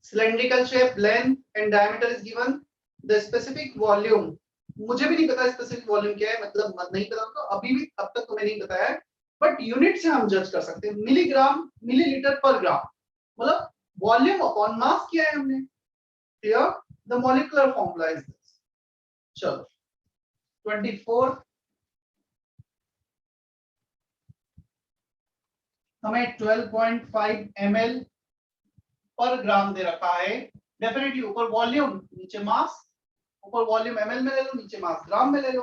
cylindrical shape, length and diameter is given. The specific volume, मुझे भी नहीं पता स्पेसिफिक वॉल्यूम क्या है, मतलब नहीं पता तो अभी भी अब तक तुम्हें नहीं बताया है, बट यूनिट से हम जज कर सकते हैं, मिलीग्राम मिलीलीटर पर ग्राम, मतलब वॉल्यूम अपॉन मास किया है हमने। Clear? The molecular formula is this. चलो 24 हमें 12.5 ml पर ग्राम दे रखा है। डेफिनेटली ऊपर वॉल्यूम नीचे मास, ऊपर वॉल्यूम ml में ले लो, नीचे मास ग्राम में ले लो।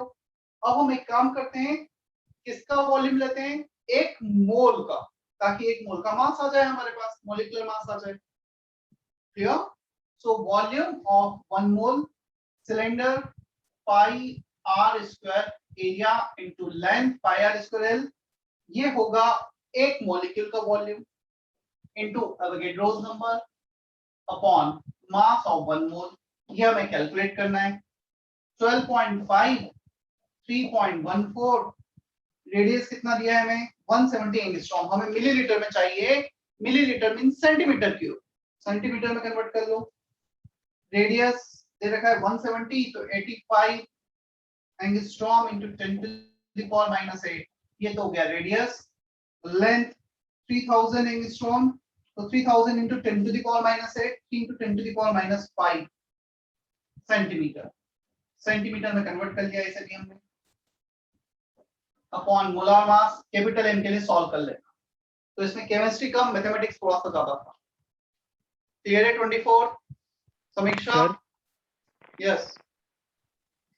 अब हम एक काम करते हैं, किसका वॉल्यूम लेते हैं? 1 मोल का, ताकि 1 मोल का मास आ जाए हमारे पास, मॉलिक्यूलर मास आ जाए। Clear? So volume of 1 mole cylinder pi R square area into length pi R square L, ये होगा एक मॉलिक्यूल का volume into Avogadro's number upon mass of 1 mole, ये हमें कैलकुलेट करना है। 12.5 3.14, रेडियस कितना दिया है हमें? 170 एंगस्ट्रॉम, हमें मिलीलीटर में चाहिए, millilitre mean centimetre cube, centimetre में कन्वर्ट कर लो। रेडियस दे रखा है 170, तो 85 angstrom into 10 to the power -8, ये तो हो गया रेडियस। लेंथ 3000 एंगस्ट्रॉम, तो 3000 into 10 to the power -8, 3 into 10 to the power -5 centimetre, centimetre में कन्वर्ट कर लिया इसे भी हमने। Upon molar mass, capital M के लिए सॉल्व कर लेना, तो इसमें केमिस्ट्री कम, मैथमेटिक्स थोड़ा सा ज्यादा था। क्लियर है? 24 समीक्षा? यस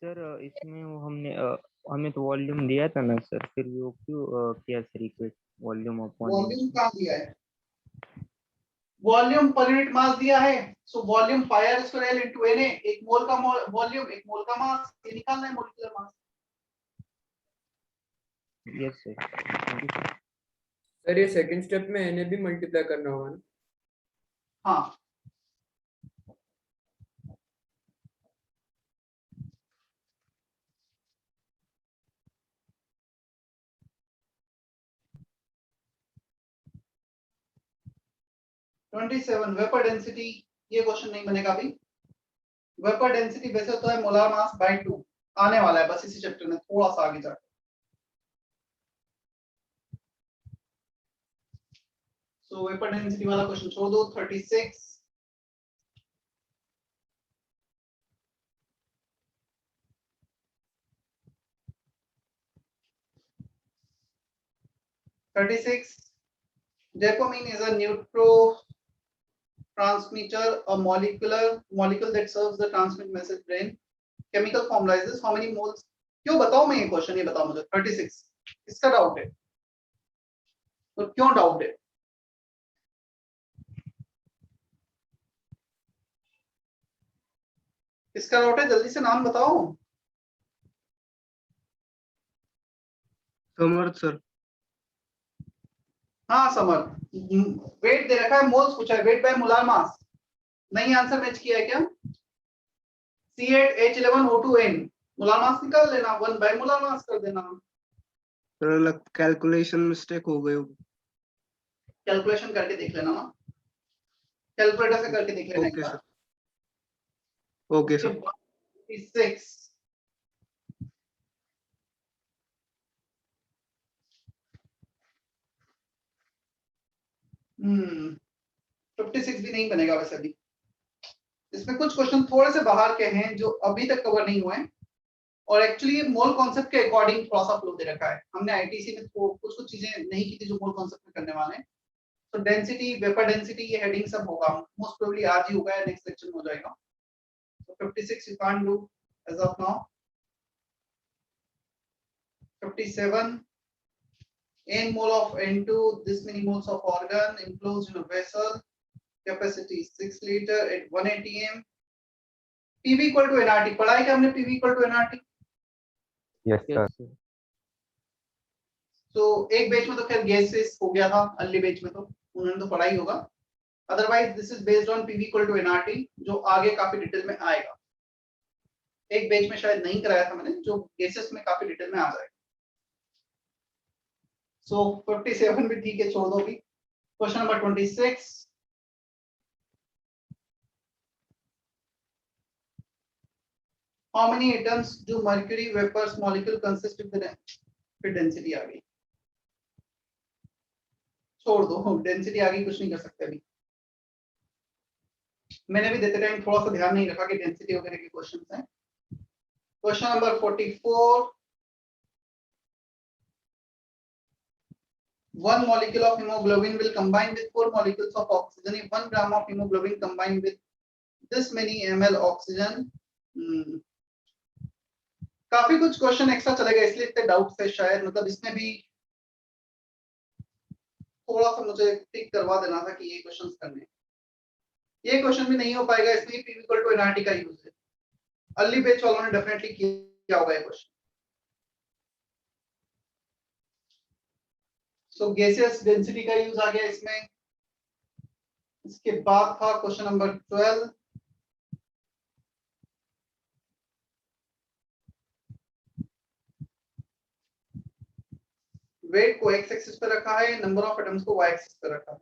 सर, इसमें वो हमने हमें तो वॉल्यूम दिया था ना सर, फिर वो क्यों किया sir request volume upon? Volume कहाँ दिया है? वॉल्यूम पर यूनिट मास दिया है, so volume pi R square L into Na, 1 mole का वॉल्यूम 1 मोल का मास, ये निकालना है molecular mass. Yes sir. Sir ये सेकंड स्टेप में Na भी मल्टीप्लाई करना होगा ना? हाँ, वेपर डेंसिटी, ये क्वेश्चन नहीं बनेगा अभी। वेपर डेंसिटी वैसे तो है मोलार मास बाय 2, आने वाला है बस इसी चैप्टर में थोड़ा सा आगे जाकर। सो वेपर डेंसिटी वाला क्वेश्चन छोड़ दो। 36 dopamine is a neurotransmitter, a molecule that serves the transmit message brain. Chemical formula is this, how many moles? क्यों बताओ, मैं ये क्वेश्चन ये बताओ मुझे। 36 किसका डाउट है? तो क्यों डाउट है? किसका डाउट है? जल्दी से नाम बताओ। समर्थ सर। हाँ समर, वेट दे रखा है, मोल्स पूछा है, वेट बाय मोलार मास, नहीं आंसर मैच किया है क्या? C8H11O2N, मोलार मास निकाल लेना, 1 बाय मोलार मास कर देना। सर कैलकुलेशन मिस्टेक हो गई होगी। कैलकुलेशन करके देख लेना ना, कैलकुलेटर से करके देख लेना। Okay sir, okay sir. 56 56 भी नहीं बनेगा वैसे भी। इसमें कुछ क्वेश्चन थोड़े से बाहर के हैं जो अभी तक कवर नहीं हुए हैं, और एक्चुअली मोल कॉन्सेप्ट के अकॉर्डिंग थोड़ा सा फ्लो दे रखा है। हमने आईटीसी में कुछ चीजें नहीं की थी जो मोल कॉन्सेप्ट में करने वाले हैं। तो डेंसिटी, वेपर डेंसिटी, ये हेडिंग सब होगा, मोस्ट प्रोबेबली आज ही होगा या नेक्स्ट लेक्चर में हो जाएगा। तो 56 you can't do as of now. 57 n mole of N2, this many moles of organ enclosed in a vessel, capacity 6 liter at 1 atm, PV equal to nRT। पढ़ा है क्या हमने PV equal to nRT? Yes sir. तो एक batch में तो खैर gases हो गया था, अर्ली बैच में तो उन्होंने तो पढ़ा ही होगा। Otherwise this is based on PV equal to nRT, जो आगे काफी डिटेल में आएगा। एक बैच में शायद नहीं कराया था मैंने, जो गैसेस में काफी डिटेल में आ जाएगा। सो 57 भी ठीक है, छोड़ दो अभी। Question number 26, how many atoms do mercury vapours molecule consist of the, फिर डेंसिटी आ गई, छोड़ दो, डेंसिटी आ गई, कुछ नहीं कर सकते अभी। मैंने भी देते टाइम थोड़ा सा ध्यान नहीं रखा कि डेंसिटी वगैरह के क्वेश्चंस हैं। Question number 44, one molecule of hemoglobin will combine with 4 molecules of oxygen if 1 gram of hemoglobin combined with this many ml oxygen। काफी कुछ क्वेश्चन एक्स्ट्रा चलेगा, इसलिए इतने डाउट्स है शायद, मतलब इसमें भी थोड़ा सा मुझे टिक करवा देना था कि ये क्वेश्चंस करने हैं। ये क्वेश्चन भी नहीं हो पाएगा, इसमें P इक्वल टू एनआरटी का यूज है। अर्ली बैच वालों ने डेफिनेटली किया होगा ये क्वेश्चन। सो गैसियस डेंसिटी का यूज आ गया इसमें। इसके बाद था क्वेश्चन नंबर 12, वेट को एक्स एक्सिस पे रखा है, नंबर ऑफ एटम्स को वाई एक्सिस पे रखा है।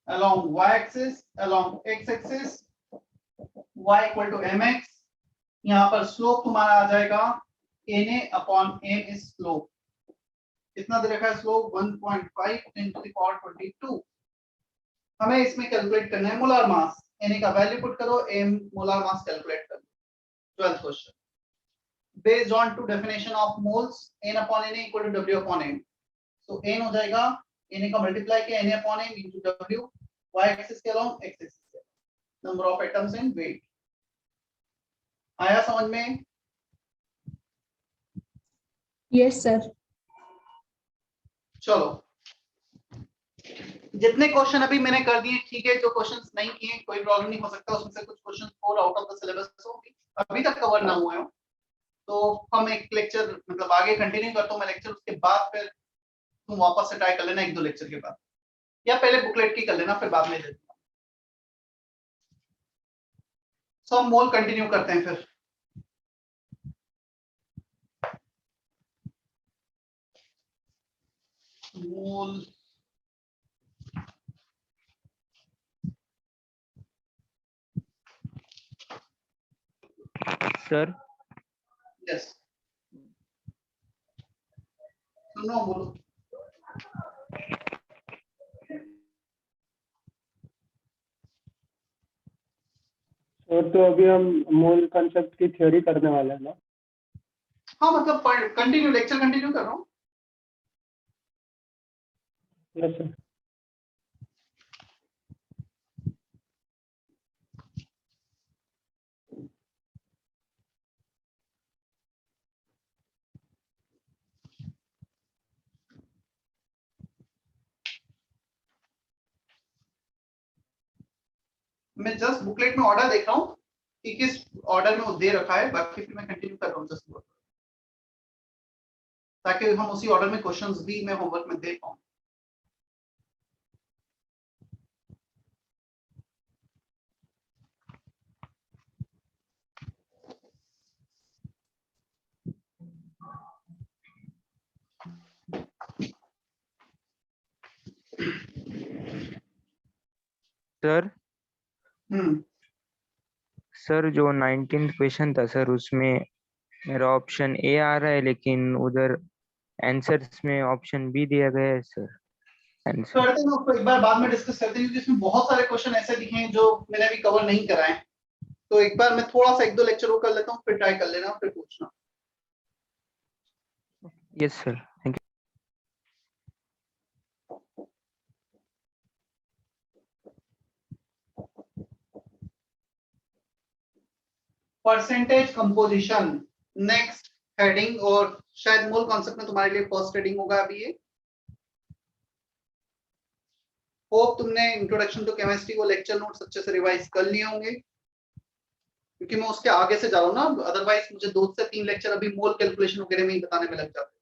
along y axis, along x axis, y equal to mx। यहाँ पर स्लोप तुम्हारा आ जाएगा na upon m is slope। कितना दे रखा है स्लोप? 1.5 × 10⁻²2। हमें इसमें कैलकुलेट करना है मोलर मास। na का वैल्यू पुट करो, m मोलर मास कैलकुलेट करो। 12th question, based on two definition of moles, n upon na equal to w upon m। so n हो जाएगा na का मल्टीप्लाई किया na upon m into w, y axis के along x axis के, number of atoms and weight. आया समझ में? Yes sir. चलो, जितने क्वेश्चन अभी मैंने कर दिए ठीक है, जो क्वेश्चंस नहीं किए कोई प्रॉब्लम नहीं, हो सकता उसमें से कुछ क्वेश्चन और आउट ऑफ द सिलेबस हो, अभी तक कवर ना हुए हो, तो हम एक लेक्चर मतलब आगे कंटिन्यू करता हूं मैं लेक्चर, उसके बाद फिर तुम वापस से ट्राई कर लेना 1-2 लेक्चर के बाद, या पहले बुकलेट की कर लेना फिर बाद में दे देना। सो हम मोल कंटिन्यू करते हैं फिर। मोल सर यस, सुनो बोलो। तो अभी हम मोल कंसेप्ट की थ्योरी करने वाले हैं ना? हाँ मतलब कंटिन्यू लेक्चर कंटिन्यू कर रहा हूँ। Yes sir. मैं जस्ट बुकलेट में ऑर्डर देख रहा हूँ कि किस ऑर्डर में वो दे रखा है, बाकी फिर मैं कंटिन्यू कर रहा हूँ जस्ट, ताकि हम उसी ऑर्डर में क्वेश्चंस भी मैं होमवर्क में दे पाऊँ। सर हम्म, सर जो 19th क्वेश्चन था सर, उसमें मेरा ऑप्शन ए आ रहा है, लेकिन उधर आंसर्स में ऑप्शन बी दिया गया है सर। आंसर करते हैं उसको एक बार बाद में डिस्कस करते हैं, क्योंकि इसमें बहुत सारे क्वेश्चन ऐसे दिखे हैं जो मैंने अभी कवर नहीं कराए, तो एक बार मैं थोड़ा सा 1-2 लेक्चर वो कर लेता हूँ, फिर ट्राई कर लेना, फिर पूछना। Yes sir, thank you. Percentage composition next heading, और शायद मूल कॉन्सेप्ट में तुम्हारे लिए फर्स्ट हेडिंग होगा अभी ये। होप तुमने इंट्रोडक्शन टू केमिस्ट्री को लेक्चर नोट्स अच्छे से रिवाइज कर लिए होंगे, क्योंकि मैं उसके आगे से जा रहा हूँ ना, अदरवाइज मुझे 2 से 3 लेक्चर अभी मोल कैलकुलेशन वगैरह में ही बताने में लग जाते हैं।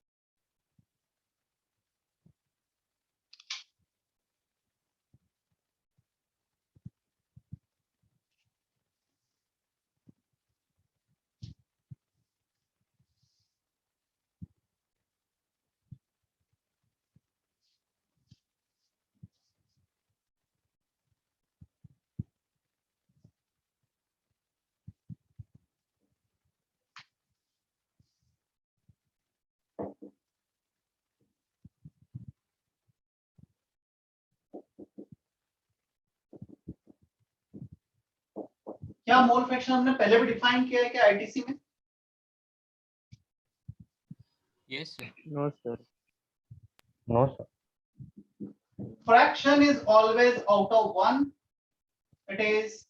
क्या मोल फ्रैक्शन हमने पहले भी डिफाइन किया है क्या आईटीसी में? Yes, sir. No sir. No, sir. Fraction is always out of 1. It is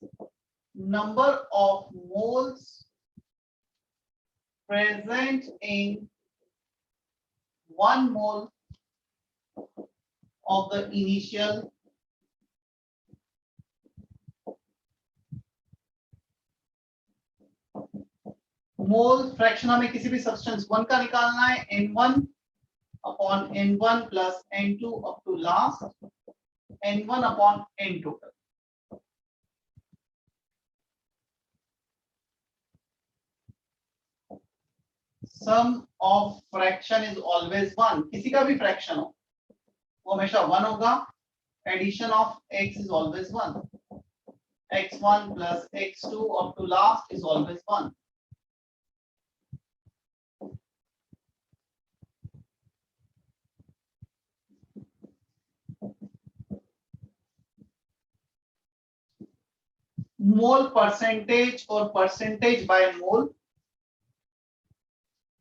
number of moles present in 1 mole of the initial mole fraction हमें किसी भी सब्सटेंस 1 का निकालना है n1 upon n1 plus n2 up to last n1 upon n total. Sum of fraction is always 1. किसी का भी fraction हो वो हमेशा 1 होगा. Addition of x is always 1. x1 plus x2 up to last is always 1. Mole percentage और percentage by mole.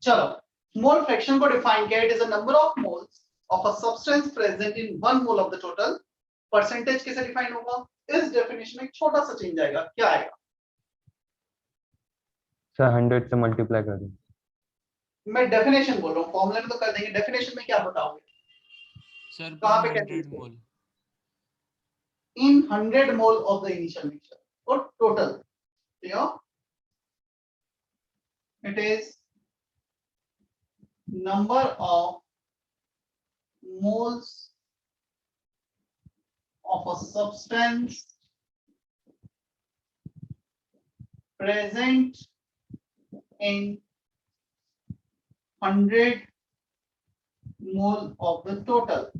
चलो mole fraction को डिफाइन किया. It is a number of moles of a substance present in 1 mole of the total. Percentage कैसे define होगा? इस definition में एक छोटा सा चेंज आएगा. क्या आएगा? सर 100 से मल्टीप्लाई कर दें. मैं डेफिनेशन बोल रहा हूँ, फॉर्मूला में तो कर देंगे. डेफिनेशन में क्या बताओगे? Sir, कहाँ per पे 100 कैसे? mole. In 100 mole of the initial mixture or total. Clear? It is number of moles of a substance present in 100 mole of the total.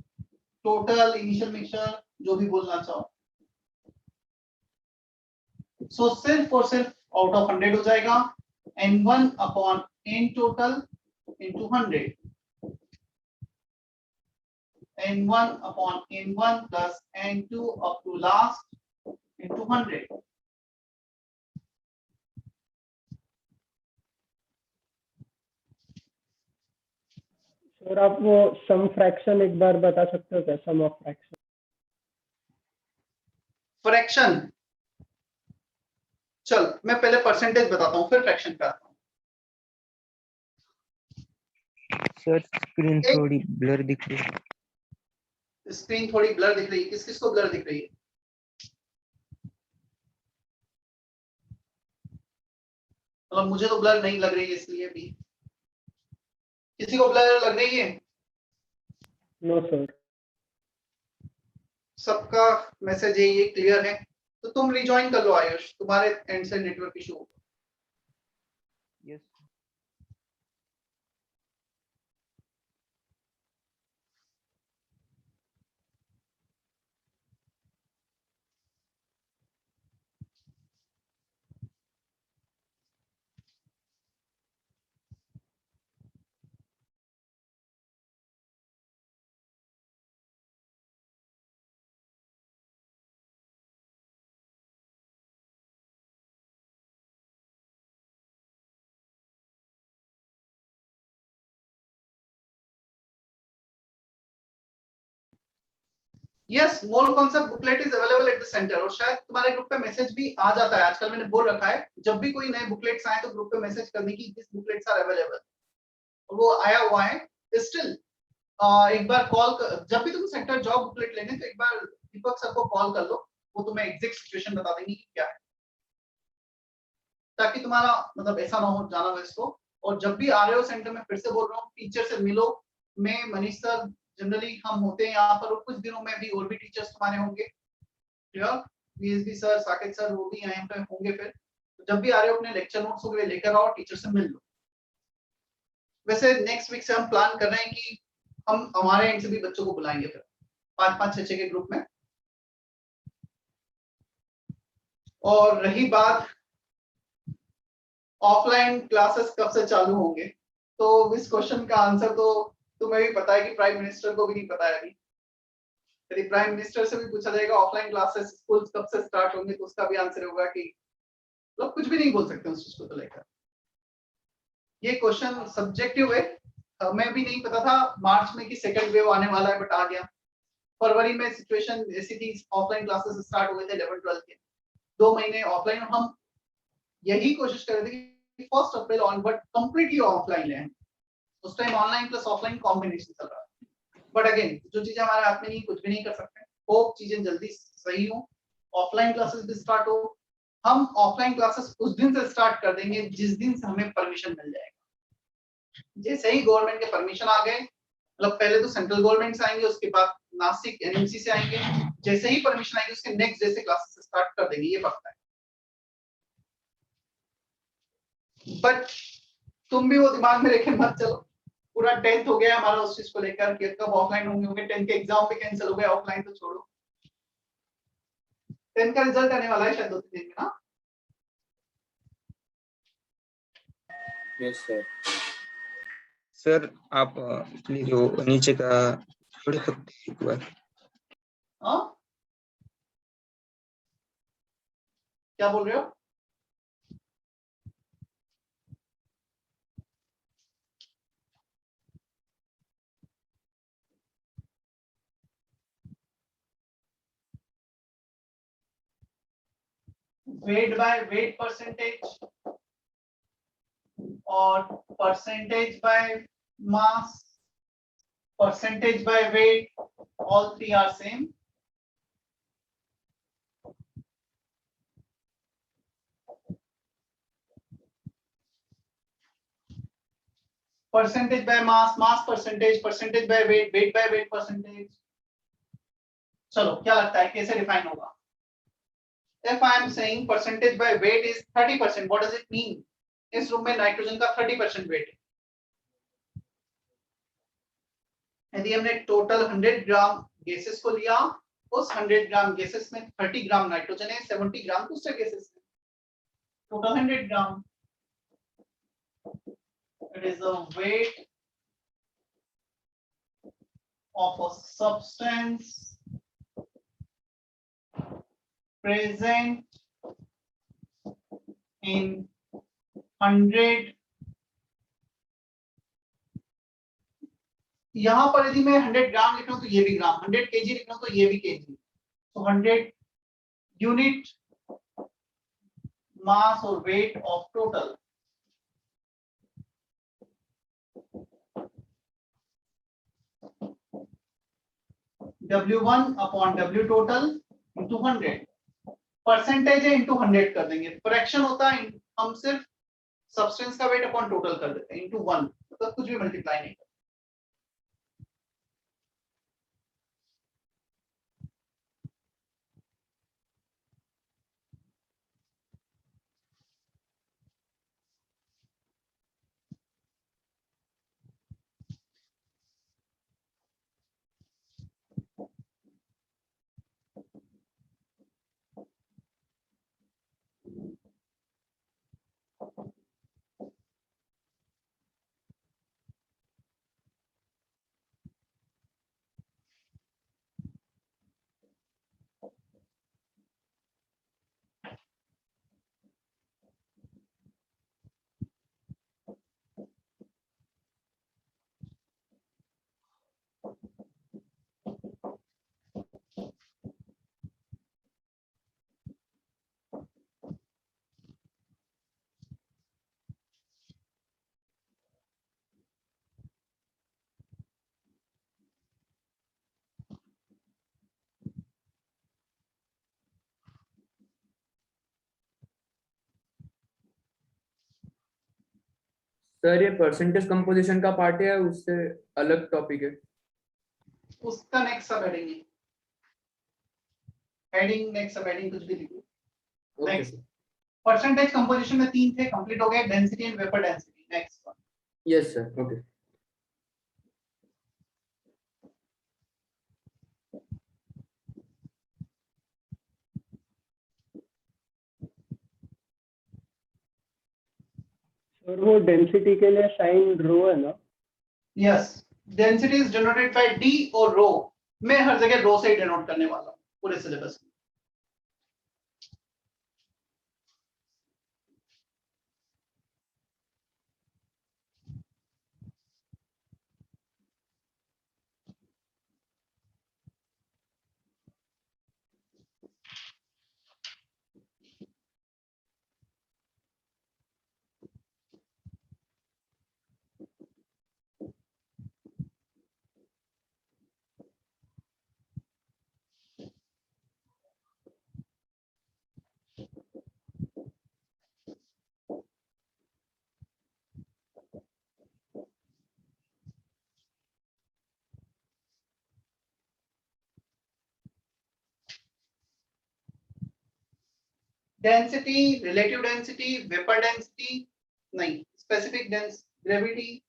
Total initial mixture जो भी बोलना चाहो. So सिर्फ और सिर्फ out of 100 हो जाएगा. n1 upon n total into 100. n1 upon n1 plus n2 up to last into 100. Sir आप वो सम फ्रैक्शन एक बार बता सकते हो क्या? सम ऑफ फ्रैक्शन. फ्रैक्शन. चल मैं पहले परसेंटेज बताता हूँ फिर फ्रैक्शन पे आता हूँ. सर स्क्रीन थोड़ी ब्लर दिख रही है. स्क्रीन थोड़ी ब्लर दिख रही है. किस किस को ब्लर दिख रही है? मतलब मुझे तो ब्लर नहीं लग रही है इसलिए भी. किसी को ब्लर लग रही है? No sir. सबका मैसेज ये क्लियर है. तो तुम रिजॉइन कर लो आयुष, तुम्हारे एंड से नेटवर्क इशू होगा. Yes. Yes, mole concept booklet is available at the centre. और शायद तुम्हारे ग्रुप पे मैसेज भी आ जाता है आजकल. मैंने बोल रखा है जब भी कोई नए बुकलेट्स आए तो ग्रुप पे मैसेज करने की दिस बुकलेट्स आर अवेलेबल. वो आया हुआ है स्टिल. एक बार कॉल जब भी तुम सेंटर जॉब बुकलेट लेने तो एक बार दीपक सर को कॉल कर लो. वो तुम्हें एग्जैक्ट सिचुएशन बता देंगे कि क्या है, ताकि तुम्हारा मतलब ऐसा ना हो जाना वेस्ट हो. और जब भी आ रहे हो सेंटर में, फिर से बोल रहा हूँ, टीचर से मिलो. मैं मनीष सर जनरली हम होते हैं यहाँ पर. और कुछ दिनों में भी और भी टीचर्स तुम्हारे होंगे. Clear? BSB sir, Saket sir, वो भी यहाँ पे होंगे. फिर जब भी आ रहे हो अपने लेक्चर नोट्स वगैरह लेकर आओ, टीचर से मिल लो. वैसे नेक्स्ट वीक से हम प्लान कर रहे हैं कि हम हमारे एंड से भी बच्चों को बुलाएंगे फिर 5-5 6 के ग्रुप में. और रही बात ऑफलाइन क्लासेस कब से चालू होंगे, तो इस क्वेश्चन का आंसर तो तुम्हें भी पता है कि प्राइम मिनिस्टर को भी नहीं पता है अभी. यदि प्राइम मिनिस्टर से भी पूछा जाएगा ऑफलाइन क्लासेस स्कूल कब से स्टार्ट होंगे तो उसका भी आंसर होगा कि लोग कुछ भी नहीं बोल सकते उस चीज को तो लेकर। ये क्वेश्चन सब्जेक्टिव है, हमें भी नहीं पता था मार्च में कि सेकंड वेव आने वाला है, बट आ गया। फरवरी में सिचुएशन ऐसी थी, ऑफलाइन क्लासेस स्टार्ट हो गए थे 11-12 के, 2 महीने ऑफलाइन। हम यही कोशिश कर रहे थे कि 1 अप्रैल ऑन बट कंप्लीटली ऑफलाइन है। उस time online plus offline combination चल रहा है, बट अगेन जो चीजें हमारे हाथ में नहीं, कुछ भी नहीं कर सकते। होप चीजें जल्दी सही हो, ऑफलाइन क्लासेस भी स्टार्ट हो। हम ऑफलाइन क्लासेस उस दिन से स्टार्ट कर देंगे जिस दिन से हमें परमिशन मिल जाएगा। जैसे ही गवर्नमेंट के परमिशन आ गए, मतलब पहले तो सेंट्रल गवर्नमेंट से आएंगे, उसके बाद नासिक एनएमसी से आएंगे, जैसे ही परमिशन आएगी उसके नेक्स्ट डे से क्लासेस स्टार्ट कर देंगे, ये पक्का है। बट तुम भी वो दिमाग में लेके मत चलो, पूरा 10th हो गया हमारा उस चीज को लेकर कि कब ऑफलाइन होंगे 10th के एग्जाम भी कैंसिल हो गए, ऑफलाइन तो छोड़ो। 10th का रिजल्ट आने वाला है शायद 2-3 दिन में ना। Yes sir. सर आप प्लीज जो नीचे का थोड़े एक बार। हाँ क्या बोल रहे हो? वेट बाय वेट परसेंटेज और percentage by mass, percentage by weight, all 3 are same. Percentage by mass, mass percentage, percentage by weight, weight by weight percentage. चलो क्या लगता है कैसे डिफाइन होगा? If I am saying percentage by weight is 30%, what does it mean? इस room में nitrogen का 30% wait है। यदि हमने टोटल 100 ग्राम गैसेस को लिया, उस 100 ग्राम गैसेस में 30 ग्राम नाइट्रोजन है, 70 ग्राम दूसरे गैसेस में, total 100 gram. It is the weight of a substance present in 100। यहां पर यदि मैं 100 ग्राम लिख रहा हूं तो ये भी ग्राम, 100 केजी लिख रहा हूं तो ये भी केजी, तो 100 यूनिट मास और weight of total. W1 upon W total into 100, percentage है इंटू 100 कर देंगे, फ्रैक्शन होता है हम सिर्फ सब्सटेंस का वेट अपॉन टोटल कर देते हैं इंटू 1, मतलब कुछ भी मल्टीप्लाई नहीं करते। सर ये परसेंटेज कंपोजिशन का पार्ट है, उससे अलग टॉपिक है? उसका नेक्स्ट सब हेडिंग है, हेडिंग नेक्स्ट सब हेडिंग कुछ भी लिखो। ओके नेक्स्ट परसेंटेज कंपोजिशन में 3 थे, कंप्लीट हो गए, density and vapour density. Next one, yes sir, okay. और वो डेंसिटी के लिए साइन रो है ना? Yes, density is denoted by D और रो। मैं हर जगह रो से ही डिनोट करने वाला हूं पूरे सिलेबस में। Density, relative density, vapour density नहीं, स्पेसिफिक ग्रेविटी,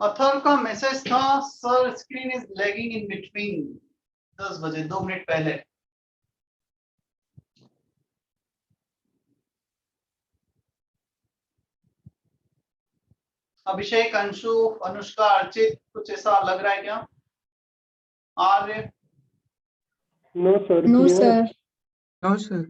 अथर का मैसेज था sir screen is lagging in between, 10 बजे 2 मिनट पहले। अभिषेक, अंशु, अनुष्का, अर्चित, कुछ ऐसा लग रहा है क्या? Arya, no sir, No, clear. sir. No sir.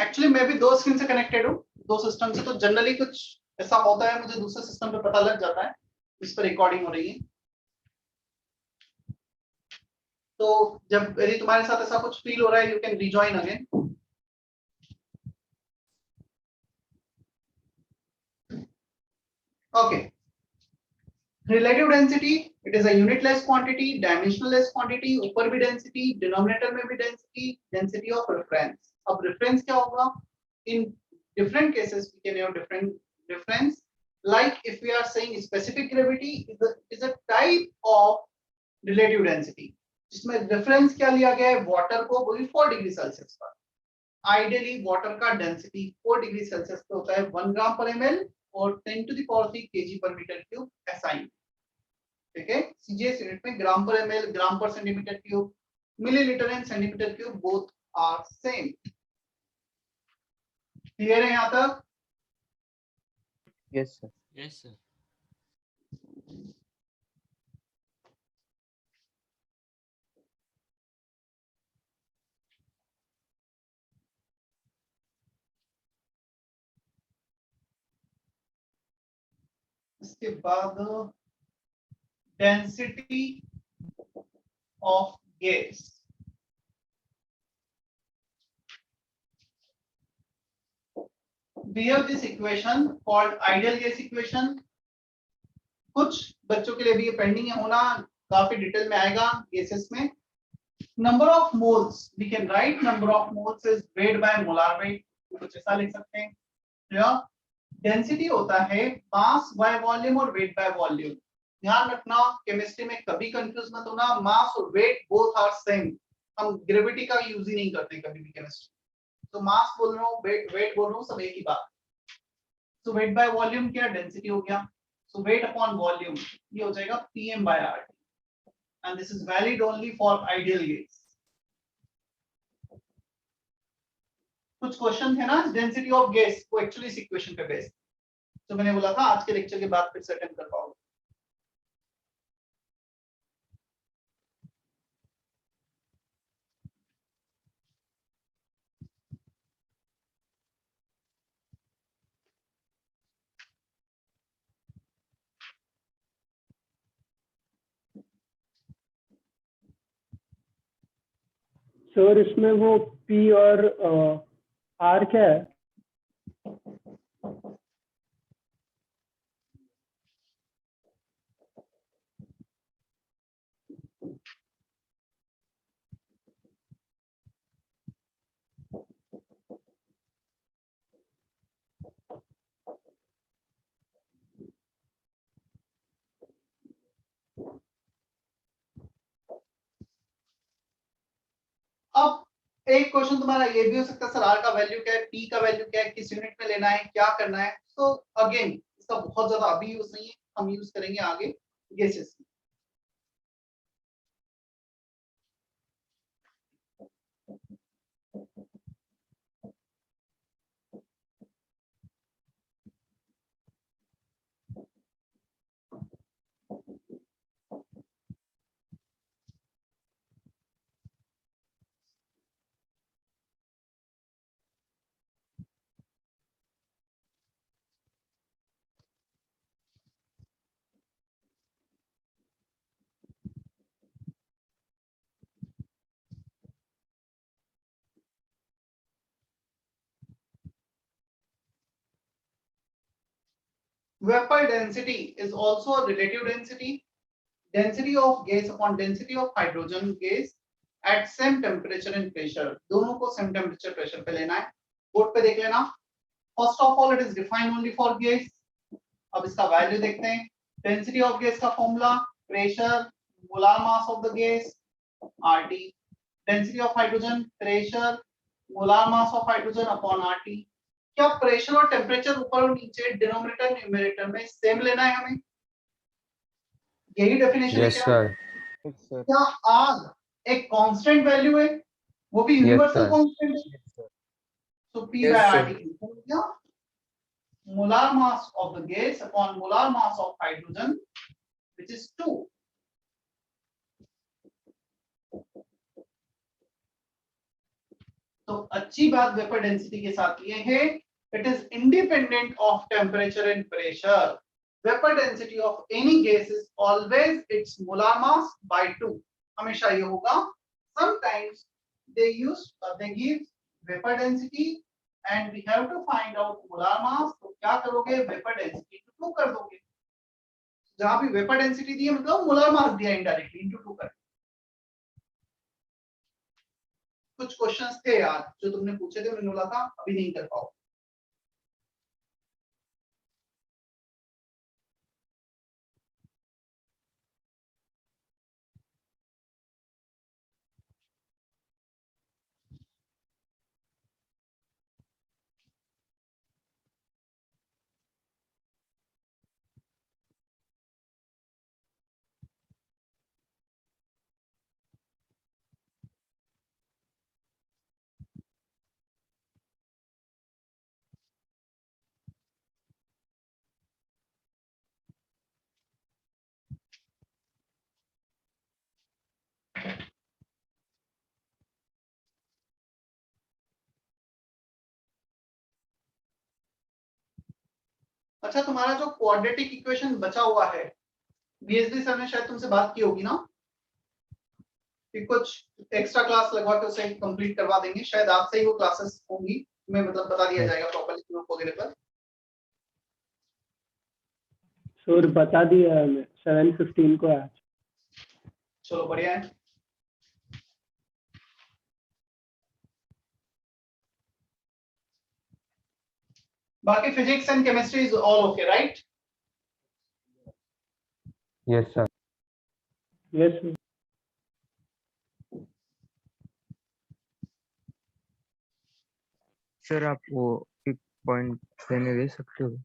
Actually मैं भी 2 स्क्रीन से कनेक्टेड हूँ, 2 सिस्टम से, तो जनरली कुछ ऐसा होता है, मुझे दूसरे सिस्टम पे पता लग जाता है इस पर रिकॉर्डिंग हो रही है। तो जब यदि तुम्हारे साथ ऐसा कुछ फील हो रहा है, you can rejoin again. Okay, relative density, it is a unitless quantity, dimensionless quantity, ऊपर भी डेंसिटी, डिनोमिनेटर में भी डेंसिटी, डेंसिटी ऑफ रेफरेंस। अब रेफरेंस क्या होगा? इन different cases we can have different difference, like if we are saying specific gravity is a type of relative density, जिसमें reference क्या लिया गया है? वाटर को, वो भी 4 डिग्री सेल्सियस पर। आइडियली वाटर का डेंसिटी 4 डिग्री सेल्सियस पे होता है 1 ग्राम पर ml और 10 to the power 3 kg per meter cube SI। ठीक है, सीजीएस यूनिट में ग्राम पर ml, ग्राम पर centimetre cube, millilitre and centimetre cube both are same. Clear है यहाँ तक? Yes, sir. Yes, sir. इसके बाद density of gas. We have this equation called ideal gas equation। कुछ बच्चों के लिए भी ये पेंडिंग है होना, काफी डिटेल में आएगा केसेस में। Number of moles, we can write number of moles is weight by molar weight, कुछ ऐसा लिख सकते हैं। डेंसिटी होता है मास बाय वॉल्यूम और वेट बाय वॉल्यूम। ध्यान रखना, केमिस्ट्री में कभी कंफ्यूज मत होना, मास और वेट बोथ आर सेम। हम ग्रेविटी का यूज ही नहीं करते कभी भी केमिस्ट्री। तो मास बोल रहा हूँ, वेट बोल रहा हूँ, सब एक ही बात। तो वेट बाय वॉल्यूम क्या? डेंसिटी हो गया। सो वेट अपॉन वॉल्यूम ये हो जाएगा pm by RT, and this is valid only for ideal gas। कुछ क्वेश्चन थे ना डेंसिटी ऑफ गैस को एक्चुअली इस इक्वेशन पे बेस्ड, तो मैंने बोला था आज के लेक्चर के बाद फिर से अटेंड कर पाओगे। सर इसमें वो पी और आर क्या है? एक क्वेश्चन तुम्हारा ये भी हो सकता है, सर आर का वैल्यू क्या है, पी का वैल्यू क्या है, किस यूनिट में लेना है, क्या करना है। तो अगेन इसका बहुत ज्यादा अभी यूज नहीं है, हम यूज करेंगे आगे guesses. Vapor density is also a relative density. Density of gas upon density of hydrogen gas at same temperature and pressure. दोनों को same temperature pressure पे लेना है। बोर्ड पे देख लेना। First of all, it is defined only for gas. अब इसका वैल्यू देखते हैं। Density of gas का formula, pressure, molar mass of the gas, RT. Density of hydrogen, pressure, molar mass of hydrogen upon RT. क्या pressure और temperature ऊपर और नीचे डिनोमिनेटर न्यूमरेटर में सेम लेना है हमें? यही डेफिनेशन है Yes, क्या? sir. Yes, sir. क्या आग एक कांस्टेंट वैल्यू है, वो भी Yes, यूनिवर्सल sir. कांस्टेंट है? Yes, sir. तो P Yes, by sir. RT equal हो गया molar mass of the gas upon molar mass of hydrogen, which is 2. तो अच्छी बात वेपर डेंसिटी के साथ ये है, it is independent of temperature and pressure. Vapor density of any gas is always its molar mass by 2. हमेशा ये होगा। Sometimes they give vapor density and we have to find out molar mass. तो क्या करोगे? vapor density into 2 कर दोगे। जहां भी vapor density दी है मतलब molar mass दिया indirectly into 2 कर। कुछ क्वेश्चंस थे यार जो तुमने पूछे थे, मैंने बोला था अभी नहीं कर पाओ। अच्छा, तुम्हारा जो क्वाड्रेटिक इक्वेशन बचा हुआ है, बीएसडी सर ने शायद तुमसे बात की होगी ना कि कुछ एक्स्ट्रा क्लास लगवा के उसे कंप्लीट करवा देंगे, शायद आपसे ही वो क्लासेस होंगी, तुम्हें मतलब बता दिया जाएगा प्रॉपर्ली ग्रुप वगैरह पर। सर बता दिया हमें 7:15 को आज। चलो बढ़िया है। बाकी physics and chemistry is all okay right? Yes, sir. Yes sir. Sir आप वो एक पॉइंट देने दे सकते हो?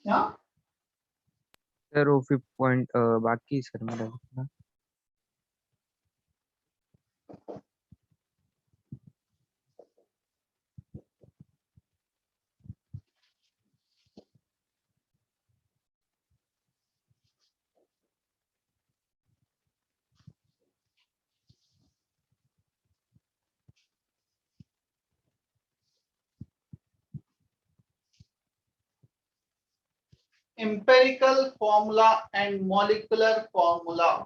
हाँ सर वो 5 पॉइंट बाकी सर मेरा लिखना। empirical formula and molecular formula.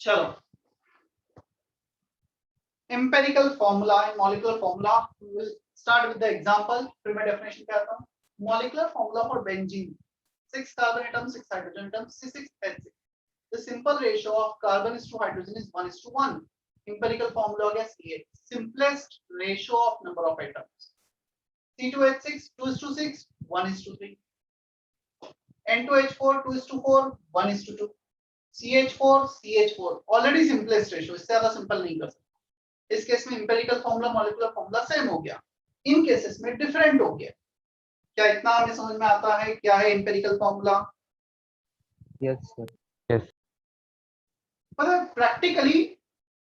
चलो, empirical formula and molecular formula. We will start with the example. फिर मैं definition पे आता हूँ. Molecular formula for benzene: 6 carbon atoms, 6 hydrogen atoms, C6H6. The simple ratio of carbon is to hydrogen is 1:1. Empirical formula हो गया C8. Simplest ratio of number of atoms. C2H6 2:6, 1:3. N2H4 2:4, 1:2. CH4 CH4 already simplest ratio, इससे ज्यादा simple नहीं कर सकते. इस case में empirical formula molecular formula same हो गया, इन केसेस में डिफरेंट हो गया. क्या इतना हमें समझ में आता है क्या है इंपेरिकल फॉर्मूला? Yes sir. पर practically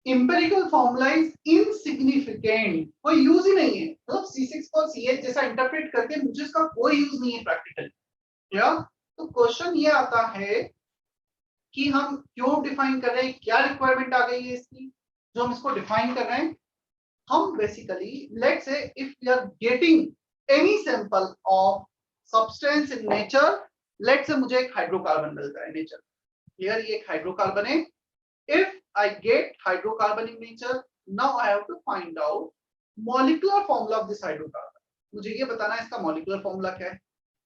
empirical formula is insignificant, कोई यूज ही नहीं है. मतलब C6 को CH जैसा इंटरप्रेट करके मुझे इसका कोई यूज नहीं है प्रैक्टिकली. या तो क्वेश्चन ये आता है कि हम क्यों डिफाइन कर रहे हैं, क्या रिक्वायरमेंट आ गई है इसकी जो हम इसको डिफाइन कर रहे हैं. हम basically let's say if we are getting any sample of substance in nature, let's say मुझे एक हाइड्रोकार्बन मिलता है नेचर. हियर ये एक हाइड्रोकार्बन है. If I get hydrocarbon in nature, now I have to find out molecular formula of this hydrocarbon. मुझे ये बताना है इसका मॉलिक्यूलर फॉर्मूला क्या है.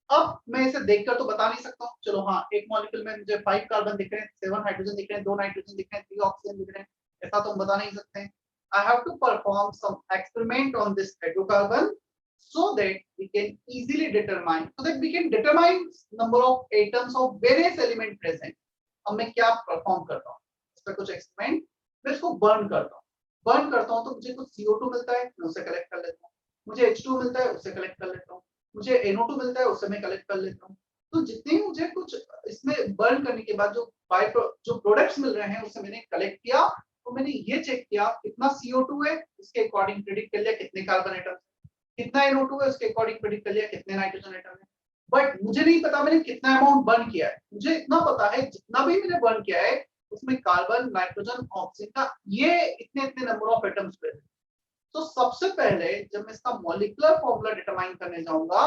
अब मैं इसे देखकर तो बता नहीं सकता हूँ. चलो हाँ, एक मॉलिक्यूल में मुझे 5 कार्बन दिख रहे हैं, 7 हाइड्रोजन दिख रहे हैं, 2 नाइट्रोजन दिख रहे हैं, 3 ऑक्सीजन दिख रहे हैं, ऐसा तो हम बता नहीं सकते हैं. I have to perform some experiment on this hydrocarbon so that we can easily determine, number of atoms of various element present. अब मैं क्या परफॉर्म करता हूँ, इस पर कुछ एक्सपेरिमेंट, मैं इसको बर्न करता हूँ तो मुझे कुछ CO2 मिलता है, मैं उसे कलेक्ट कर लेता हूँ. मुझे H2 मिलता है, उससे कलेक्ट कर लेता हूँ. मुझे NO2 मिलता है, उससे मैं कलेक्ट कर लेता हूँ. तो जितने मुझे कुछ इसमें बर्न करने के बाद जो प्रोडक्ट्स मिल रहे हैं उससे मैंने कलेक्ट किया. तो मैंने ये चेक किया कितना CO2 है, इसके अकॉर्डिंग प्रेडिक्ट कर लिया कितने कार्बन एटम, कितना NO2 है, उसके अकॉर्डिंग प्रेडिक्ट कर लिया कितने नाइट्रोजन एटम है. बट मुझे नहीं पता मैंने कितना अमाउंट बर्न किया है. मुझे इतना पता है जितना भी मैंने बर्न किया है उसमें कार्बन, नाइट्रोजन, ऑक्सीजन का ये इतने नंबर ऑफ एटम्स प्रेजेंट. तो सबसे पहले जब मैं इसका मॉलिक्यूलर फॉर्मूला डिटरमाइन करने जाऊंगा,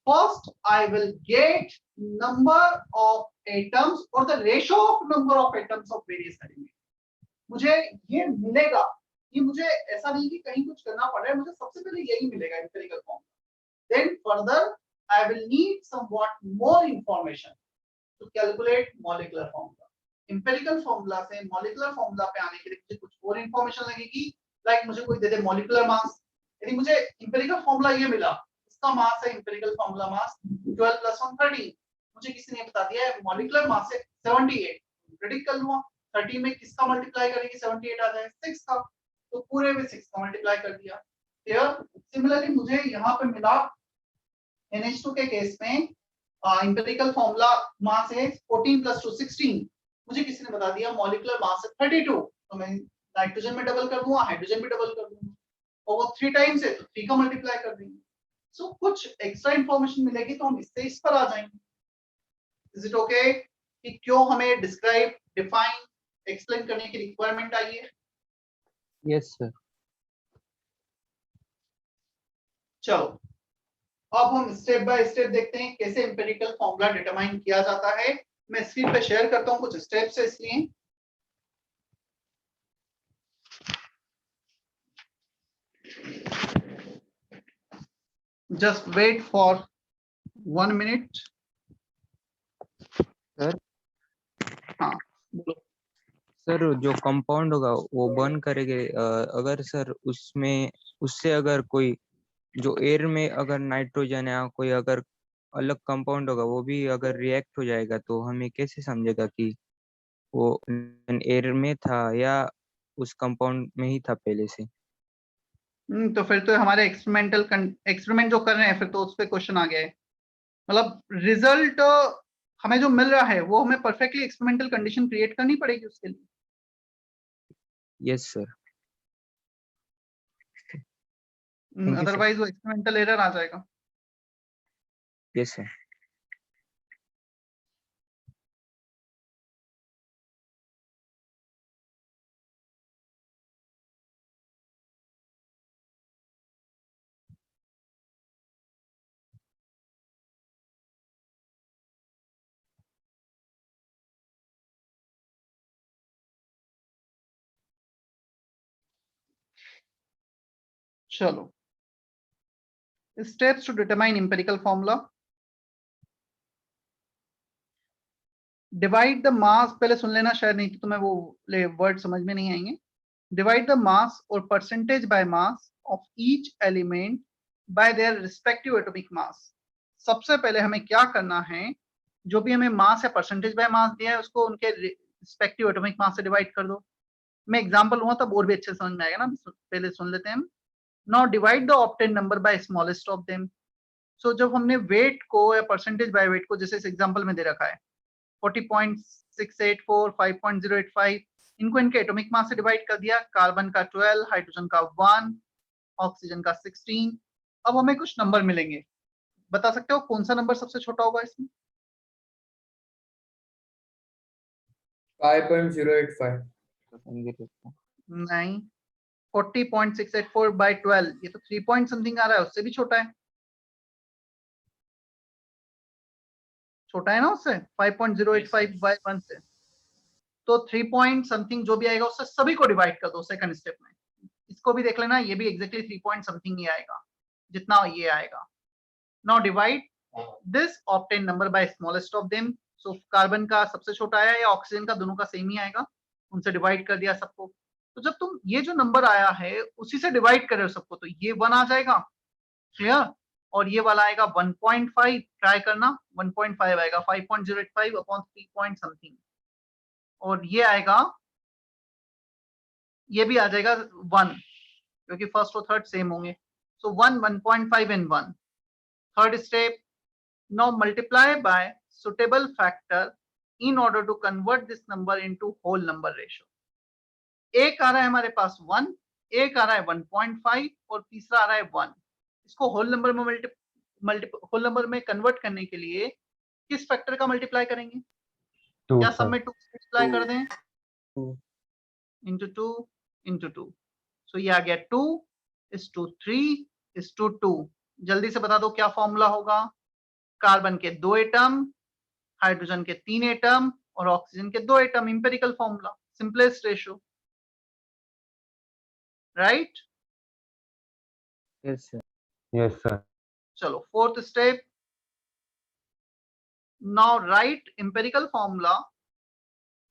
first I will get number of atoms और the ratio of number of atoms of various element. मुझे ये मिलेगा कि मुझे ऐसा नहीं कि कहीं कुछ करना पड़ रहा है, मुझे सबसे पहले यही मिलेगा empirical formula. Then further I will need somewhat more information to calculate molecular formula. Empirical formula से मॉलिक्यूलर फॉर्मूला पे आने के लिए मुझे कुछ और इंफॉर्मेशन लगेगी. लाइक मुझे कोई दे दे मॉलिक्यूलर मास. यदि मुझे एम्पिरिकल फॉर्मूला ये मिला, इसका मास है एम्पिरिकल फॉर्मूला मास 12 + 1 13. मुझे किसी ने बता दिया है मॉलिक्यूलर मास है 78. प्रेडिक्ट कर लूंगा 30 में किसका मल्टीप्लाई करेंगे 78 आ जाए, 6 का. तो पूरे में 6 का मल्टीप्लाई कर दिया. क्लियर. सिमिलरली मुझे यहाँ पे मिला NH2 के केस में एम्पिरिकल फॉर्मूला मास है 14 + 2 16. मुझे किसी ने बता दिया मॉलिक्यूलर मास है 32. तो मैं नाइट्रोजन में डबल कर दूंगा, हाइड्रोजन में डबल कर दूंगा, और वो 3 टाइम्स है तो 3 का मल्टीप्लाई कर देंगे. सो कुछ एक्स्ट्रा इंफॉर्मेशन मिलेगी तो हम इससे इस पर आ जाएंगे. इज इट ओके कि क्यों हमें डिस्क्राइब, डिफाइन, एक्सप्लेन करने की रिक्वायरमेंट आई है? Yes sir. चलो अब हम स्टेप बाय स्टेप देखते हैं कैसे एम्पिरिकल फॉर्मूला डिटरमाइन किया जाता है। मैं स्क्रीन पे शेयर करता हूं कुछ स्टेप्स है, इसलिए just wait for 1 minute. Sir हाँ बोलो। सर जो कंपाउंड होगा वो बर्न करेंगे, अगर सर उसमें उससे अगर कोई जो एयर में अगर नाइट्रोजन या कोई अगर अलग कंपाउंड होगा वो भी अगर रिएक्ट हो जाएगा तो हमें कैसे समझेगा कि वो एयर में था या उस कंपाउंड में ही था पहले से? तो फिर तो हमारे एक्सपेरिमेंट जो कर रहे हैं फिर तो उस पे क्वेश्चन आ गया है। मतलब रिजल्ट हमें जो मिल रहा है वो हमें परफेक्टली एक्सपेरिमेंटल कंडीशन क्रिएट करनी पड़ेगी उसके लिए। Yes sir. Thank you sir. Otherwise वो एक्सपेरिमेंटल एरर आ जाएगा। Yes sir. चलो steps to determine empirical formula. Divide the mass, पहले सुन लेना, शायद नहीं तो तुम्हें वो वर्ड समझ में नहीं आएंगे। डिवाइड द मास और percentage by mass of each element by their respective atomic mass. सबसे पहले हमें क्या करना है, जो भी हमें मास या परसेंटेज बाय मास दिया है उसको उनके रिस्पेक्टिव एटॉमिक मास से डिवाइड कर दो। मैं एग्जांपल लूंगा तब और भी अच्छे समझ में आएगा ना, पहले सुन लेते हैं हम। Now divide the obtain number by smallest of them. So जब हमने वेट को या परसेंटेज बाय वेट को, जैसे इस एग्जांपल में दे रखा है 40.684, 5.085, इनको इनके एटॉमिक मास से डिवाइड कर दिया। कार्बन का 12, हाइड्रोजन का 1, ऑक्सीजन का 16। अब हमें कुछ नंबर मिलेंगे, बता सकते हो कौन सा नंबर सबसे छोटा होगा इसमें? 5.085। नहीं, 40.684 बाय 12, ये तो 3 पॉइंट समथिंग आ रहा है, उससे भी छोटा है। छोटा है ना उससे, 5.085 बाय 1 से। तो 3 पॉइंट समथिंग जो भी आएगा उससे सभी को डिवाइड कर दो सेकंड स्टेप में। इसको भी देख लेना, ये भी एग्जैक्टली 3 पॉइंट समथिंग ही आएगा जितना ये आएगा। Now divide this obtain number by smallest of them. So carbon का सबसे छोटा आया या ऑक्सीजन का, दोनों का सेम ही आएगा, उनसे डिवाइड कर दिया सबको। तो जब तुम ये जो नंबर आया है उसी से डिवाइड कर रहे हो सबको, तो ये 1 आ जाएगा, क्लियर। और ये वाला आएगा 1.5, ट्राई करना 1.5 आएगा, 5.085 अपॉन 3 पॉइंट समथिंग। और ये आएगा, ये भी आ जाएगा 1, क्योंकि फर्स्ट और थर्ड सेम होंगे। सो 1, 1.5 and 1। Third step, now multiply by suitable factor in order to convert this number into whole number ratio। एक आ रहा है हमारे पास 1, एक आ रहा है 1.5 और तीसरा आ रहा है 1। इसको होल नंबर में होल नंबर में कन्वर्ट करने के लिए किस फैक्टर का मल्टीप्लाई करेंगे? टू क्या सब सर। में 2 मल्टीप्लाई कर दें? 2 into 2 into 2। सो ये आ गया 2 is to 3 is to 2। जल्दी से बता दो क्या फॉर्मूला होगा? कार्बन के 2 एटम, हाइड्रोजन के 3 एटम और ऑक्सीजन के 2 atom, empirical formula, simplest ratio, right? Yes sir. Yes sir. चलो fourth step, now write empirical formula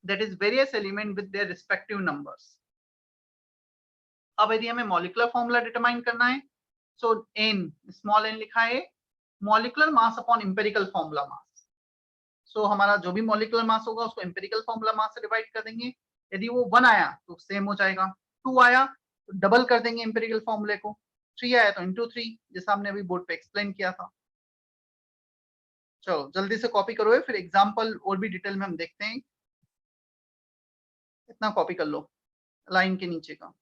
that is various element with their respective numbers। अब यदि हमें मॉलिक्यूलर फॉर्मूला डिटरमाइन करना है, सो n, small n लिखा है, molecular mass upon empirical formula mass. सो हमारा जो भी मॉलिक्यूलर मास होगा उसको इंपेरिकल फॉर्मूला मास से डिवाइड कर देंगे। यदि वो 1 आया तो सेम हो जाएगा, 2 आया तो डबल कर देंगे इंपेरिकल फॉर्मूले को, 3 आया तो इंटू 3, जैसा हमने अभी बोर्ड पे एक्सप्लेन किया था। चलो जल्दी से कॉपी करो, फिर एग्जांपल और भी डिटेल में हम देखते हैं। इतना कॉपी कर लो लाइन के नीचे का।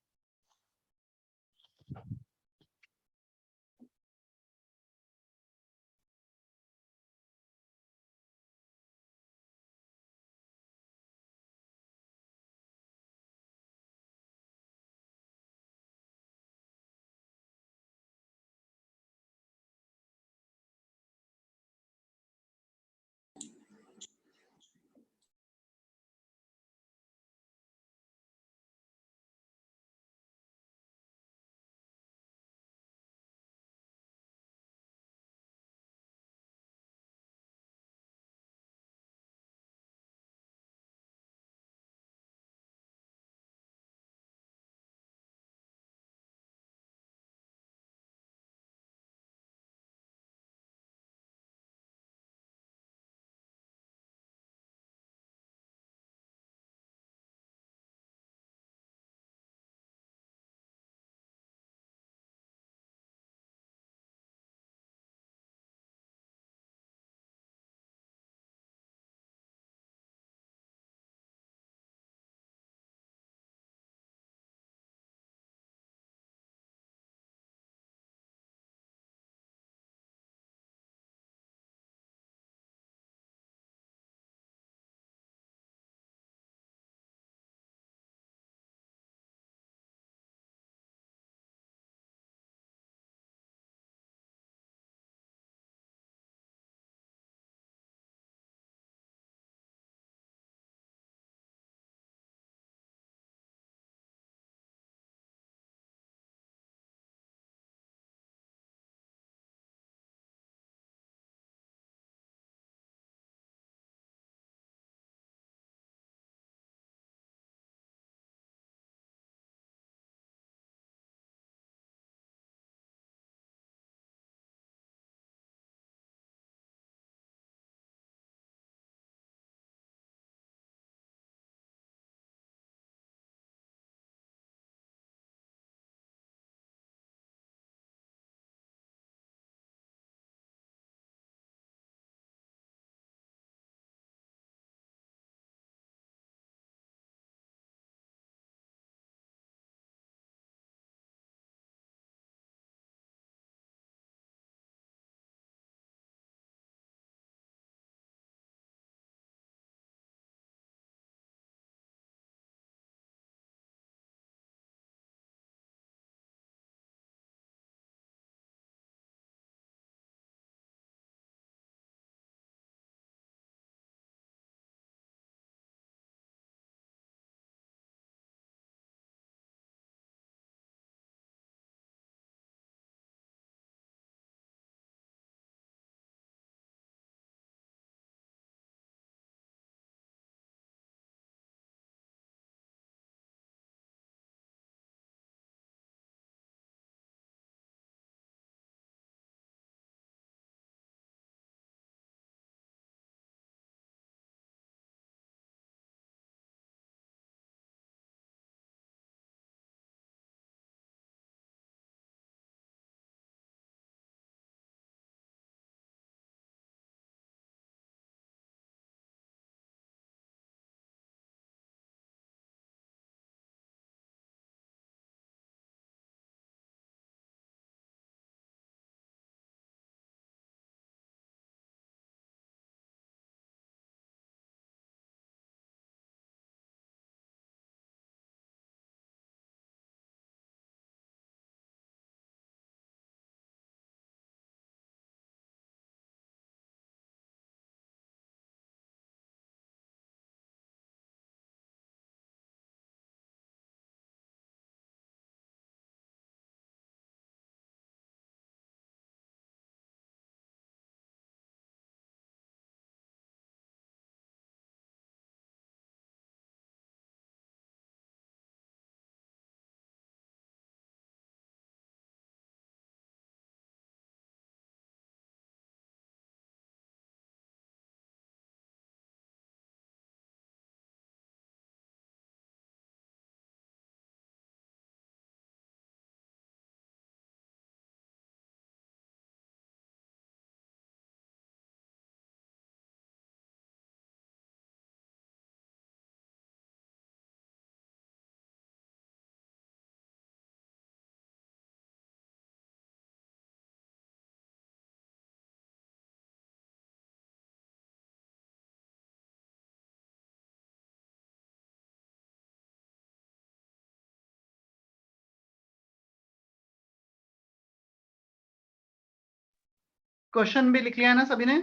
क्वेश्चन भी लिख लिया है ना सभी ने?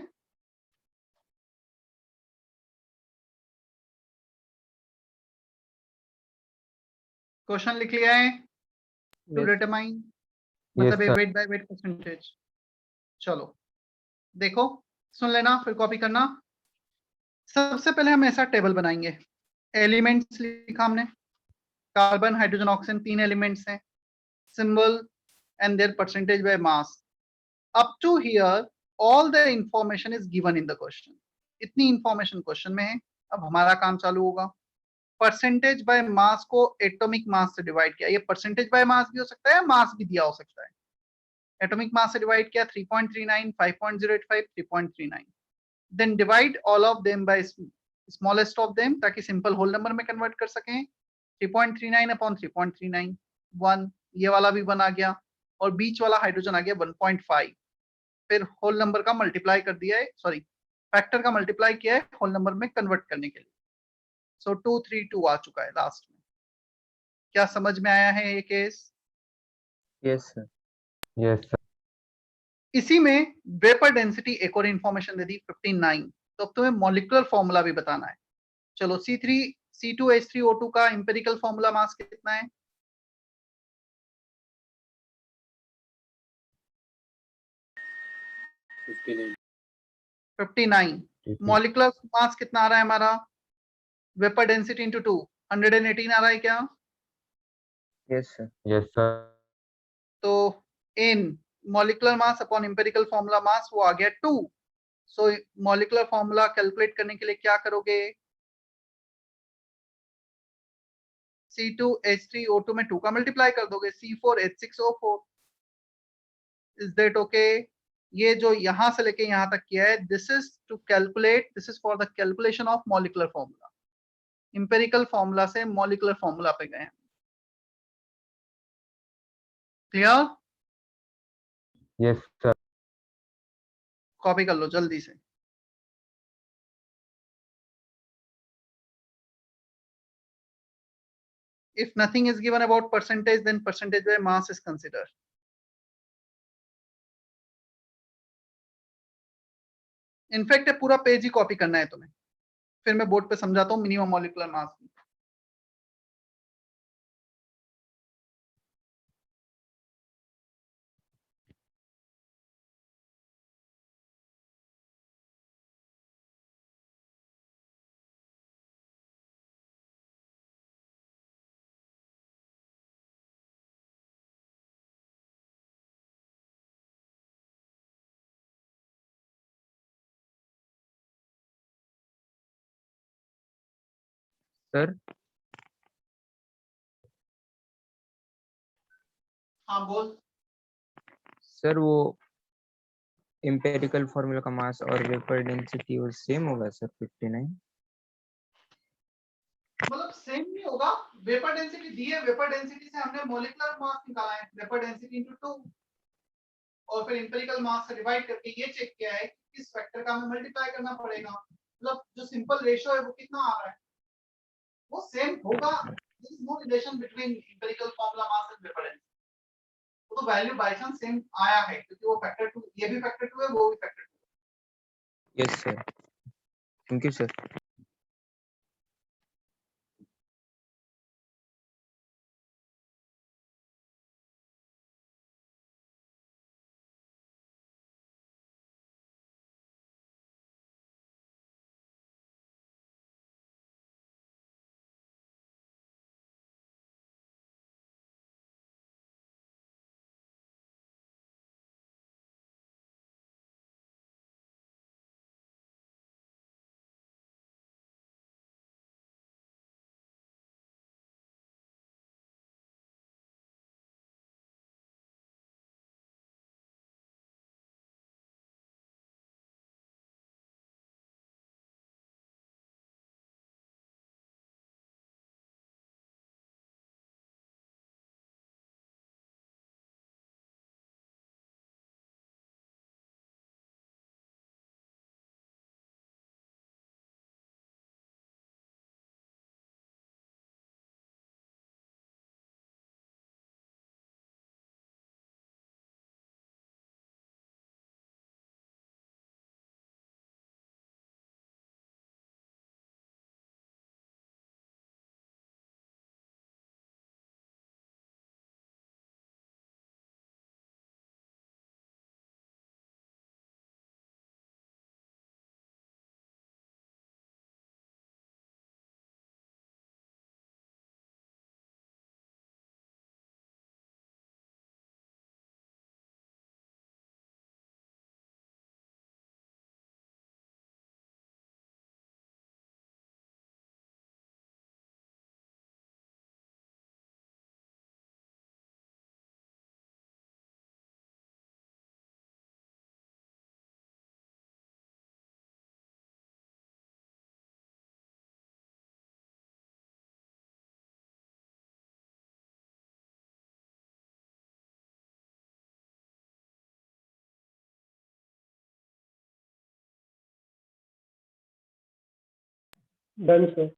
क्वेश्चन लिख लिया है टू Yes. डिटरमाइन Yes, मतलब sir. Weight by weight percentage. चलो देखो, सुन लेना फिर कॉपी करना। सबसे पहले हम ऐसा टेबल बनाएंगे। एलिमेंट्स लिखा हमने, कार्बन हाइड्रोजन ऑक्सीजन 3 एलिमेंट्स हैं, symbol and their percentage by mass. Up to here all the information is given in the question. इतनी इंफॉर्मेशन क्वेश्चन में है। अब हमारा काम चालू होगा। परसेंटेज बाय मास को एटॉमिक मास से डिवाइड किया। ये परसेंटेज बाय मास भी हो सकता है, मास भी दिया हो सकता है। एटॉमिक मास से डिवाइड किया 3.39, 5.085, 3.39। Then divide all of them by smallest of them ताकि सिंपल होल नंबर में कन्वर्ट कर सकें। 3.39 अपॉन 3.39 1, ये वाला भी 1 आ गया और बीच वाला हाइड्रोजन आ गया 1.5। फिर होल नंबर का मल्टीप्लाई कर दिया है, सॉरी फैक्टर का मल्टीप्लाई किया है होल नंबर में कन्वर्ट करने के लिए। सो 232 आ चुका है लास्ट में। क्या समझ में आया है ये case? Yes, sir. Yes, sir. इसी में वेपर डेंसिटी एक और इंफॉर्मेशन दे दी 59। तो अब तुम्हें मॉलिक्यूलर फॉर्मूला भी बताना है। चलो C3H3O2 का इंपेरिकल फॉर्मूला मास कितना है? $59. 59। मॉलिक्यूलर मास कितना आ रहा है हमारा? वेपर डेंसिटी इंटू 2 118 आ रहा है क्या? Yes, sir. Yes, sir. तो N molecular mass upon empirical formula mass वो आ गया 2। सो मॉलिक्यूलर फॉर्मूला कैलकुलेट करने के लिए क्या करोगे? C2H3O2 में 2 का मल्टीप्लाई कर दोगे, C4H6O4। Is that okay? ये जो यहां से लेके यहां तक किया है, this is to calculate, this is for the calculation of molecular formula. Empirical formula से मॉलिक्यूलर फॉर्मूला पे गए हैं। क्लियर? Yes, sir. कॉपी कर लो जल्दी से। If nothing is given about percentage, then percentage by mass is considered. In fact पूरा page ही copy करना है तुम्हें, फिर मैं बोर्ड पे समझाता हूँ मिनिमम मॉलिक्यूलर मास। Sir, हाँ बोल। sir वो empirical formula का मास और वेपर डेंसिटी वो सेम होगा सर 59? मतलब सेम नहीं होगा। वेपर डेंसिटी दी है, वेपर डेंसिटी से हमने मॉलिक्यूलर मास निकाला है, वेपर डेंसिटी इनटू 2, और फिर इंपेरिकल मास से डिवाइड करके ये चेक किया है कि किस फैक्टर का हमें मल्टीप्लाई करना पड़ेगा। मतलब जो सिंपल रेशियो है वो कितना आ रहा है, वो सेम होगा। There is no relation between empirical formula mass and vapour density. वो तो वैल्यू बाय चांस सेम आया है क्योंकि वो फैक्टर 2, ये भी फैक्टर 2 है, वो भी factor 2। Yes, sir. Thank you, sir. Done sir.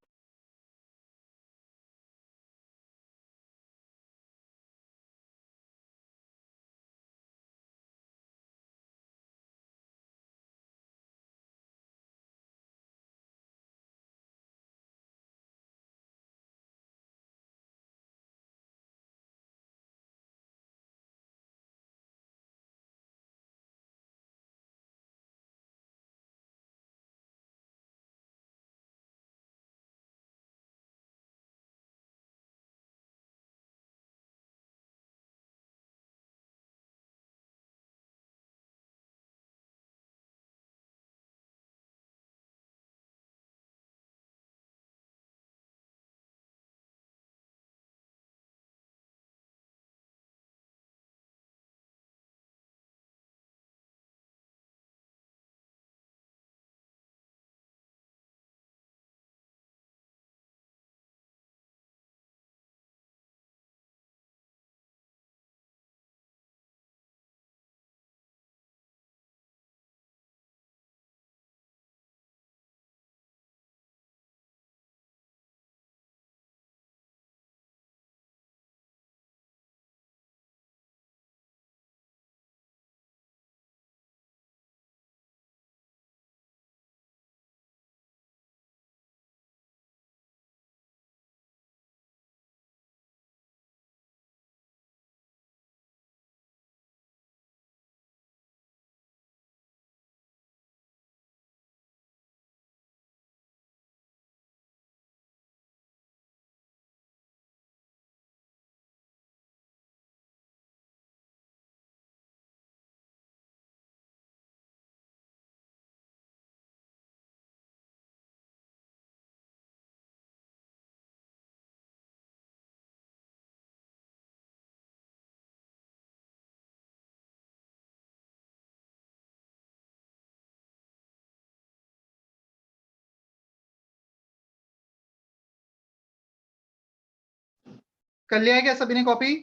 कर लिया है क्या सभी ने कॉपी?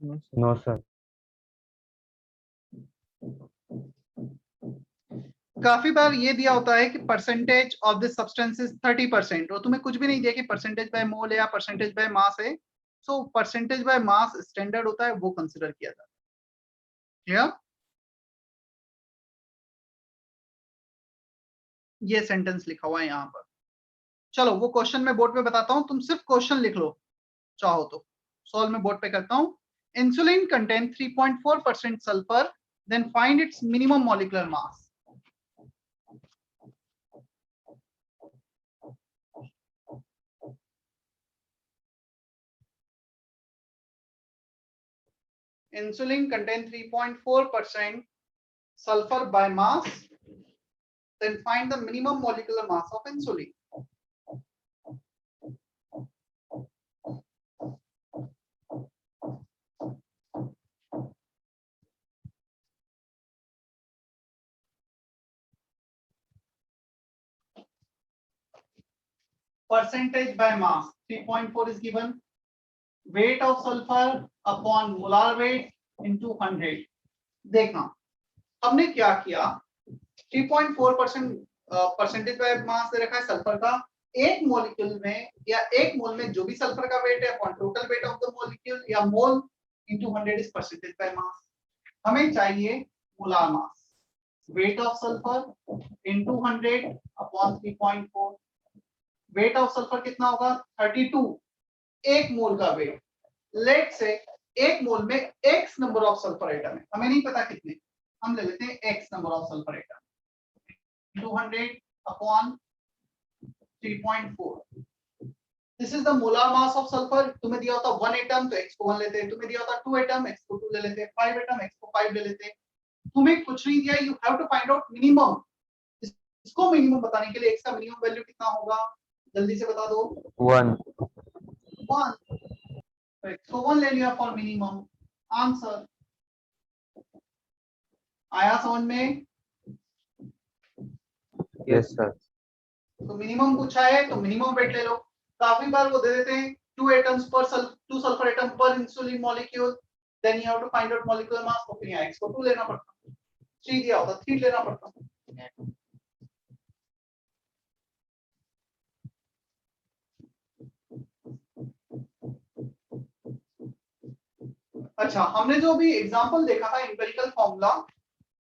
No sir. काफी बार ये दिया होता है कि percentage of this substance is 30% और तुम्हें कुछ भी नहीं दिया कि परसेंटेज बाय मोल है या परसेंटेज बाय मास है। So percentage by mass standard होता है, वो कंसिडर किया जाता है। क्लियर? ये सेंटेंस लिखा हुआ है यहाँ पर। चलो वो क्वेश्चन मैं बोर्ड पे बताता हूँ, तुम सिर्फ क्वेश्चन लिख लो चाहो तो। सॉल्व मैं बोर्ड पे करता हूँ। Insulin contain 3.4% sulphur, then find its minimum molecular mass. Insulin contain 3.4% sulfur by mass, then find the minimum molecular mass of insulin. Percentage by mass 3.4 is given. Weight of sulfur upon molar weight into 100. देखना हमने क्या किया, 3.4% percentage by मास दे रखा है sulphur का। एक molecule में या एक मोल में जो भी सल्फर का वेट है upon total weight of the molecule या mole into 100 is percentage by mass. हमें चाहिए molar mass, weight of sulphur into 100 upon 3.4। Weight of sulphur कितना होगा? 32। एक मोल का वेट, लेट से एक मोल में x number of sulphur atom है, हमें नहीं पता कितने, हम ले लेते हैं x number of sulphur atom 200 upon 3.4। This is the molar mass of sulphur. तुम्हें दिया होता 1 एटम तो x को 1 लेते हैं, तुम्हें दिया होता 2 एटम x को 2 ले लेते हैं, 5 एटम x को 5 ले लेते हैं। तुम्हें कुछ नहीं दिया, you have to find out minimum. इसको मिनिमम बताने के लिए x का मिनिमम वैल्यू कितना होगा, जल्दी से बता दो। 1। 1, तो x को 1 ले लिया फॉर मिनिमम। आंसर आया समझ में? Yes sir. तो मिनिमम पूछा है तो मिनिमम वेट ले लो। काफी बार वो दे देते हैं 2 एटम्स पर 2 सल्फर एटम पर insulin molecule, then you have to find out molecular mass. तो फिर यहाँ x को 2 लेना पड़ता, 3 दिया होता 3 लेना पड़ता। अच्छा, हमने जो भी एग्जांपल देखा था एम्पिरिकल फॉर्मूला,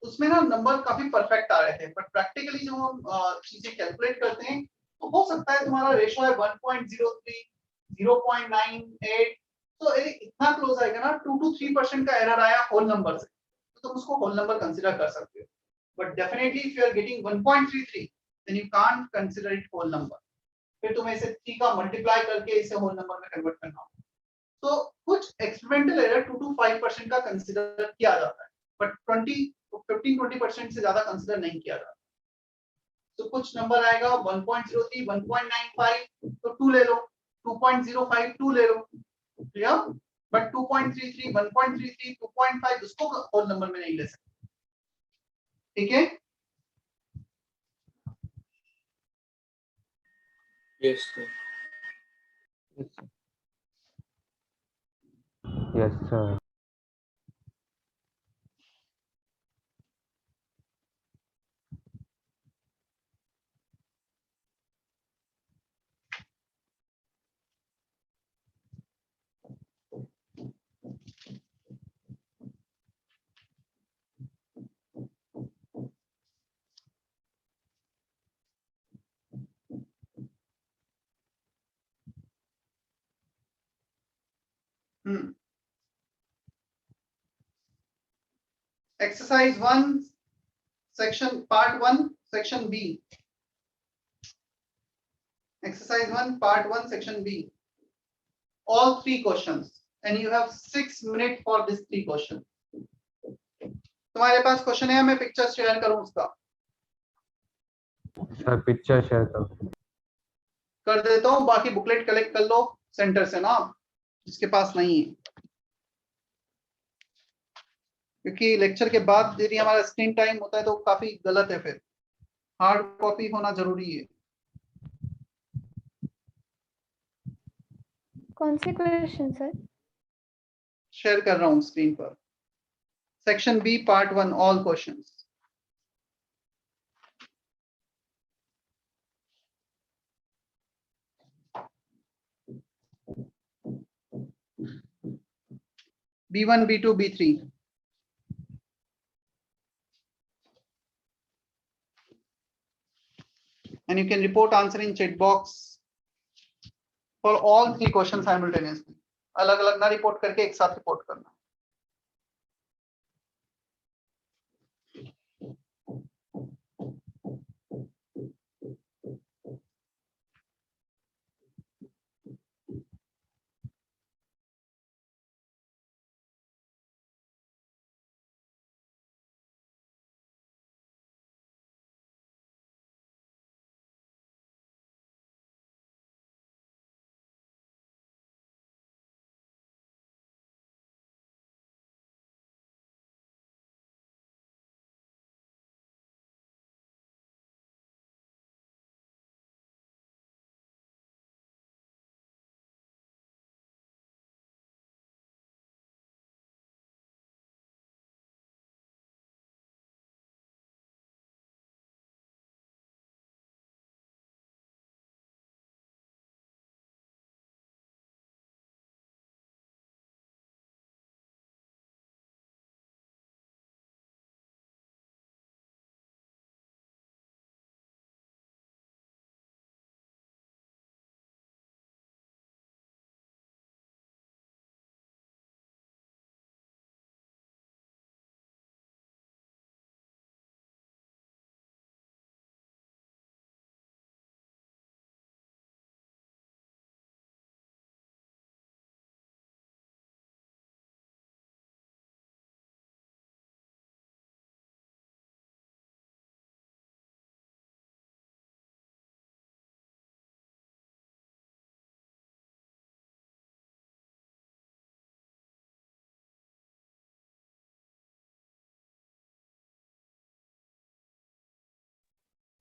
उसमें ना नंबर काफी परफेक्ट आ रहे थे, बट प्रैक्टिकली जो हम चीजें कैलकुलेट करते हैं तो हो सकता है तुम्हारा रेशो है 1.03, 0.98, तो यदि इतना क्लोज आएगा ना 2 to 3% का एरर आया होल नंबर से, तो तुम उसको होल नंबर कंसीडर कर सकते हो, but definitely if you are getting 1.33 then you can't consider it whole number, फिर तुम्हें इसे 3 का मल्टीप्लाई करके इसे होल नंबर में कन्वर्ट करना होगा। तो कुछ एक्सपेरिमेंटल एरर 2 to 5% का कंसीडर किया जाता है, बट 15-20% से ज्यादा कंसीडर नहीं किया जाता। तो कुछ नंबर आएगा 1.03, 1.95, तो 2 ले लो, 2.05 2 ले लो, क्लियर, बट 2.33, 1.33, 2.5 उसको होल नंबर में नहीं ले सकते, ठीक है। Yes, sir. Yes, sir. Exercise 1, section part 1, section B. Exercise 1, part 1, section B. All 3 questions, and you have 6 minutes for this 3 questions. तुम्हारे पास क्वेश्चन है, मैं पिक्चर शेयर करूं उसका? सर पिक्चर शेयर कर देता हूं, बाकी बुकलेट कलेक्ट कर लो सेंटर से ना, जिसके पास नहीं है, क्योंकि लेक्चर के बाद यदि हमारा स्क्रीन टाइम होता है तो काफी गलत है, फिर हार्ड कॉपी होना जरूरी है। कौन से क्वेश्चन सर? शेयर कर रहा हूं स्क्रीन पर, section B part 1, all questions. B1, B2, B3. And you can report answer in chat box for all 3 questions simultaneously. अलग अलग ना रिपोर्ट करके एक साथ रिपोर्ट करना।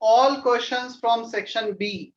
All questions from section B.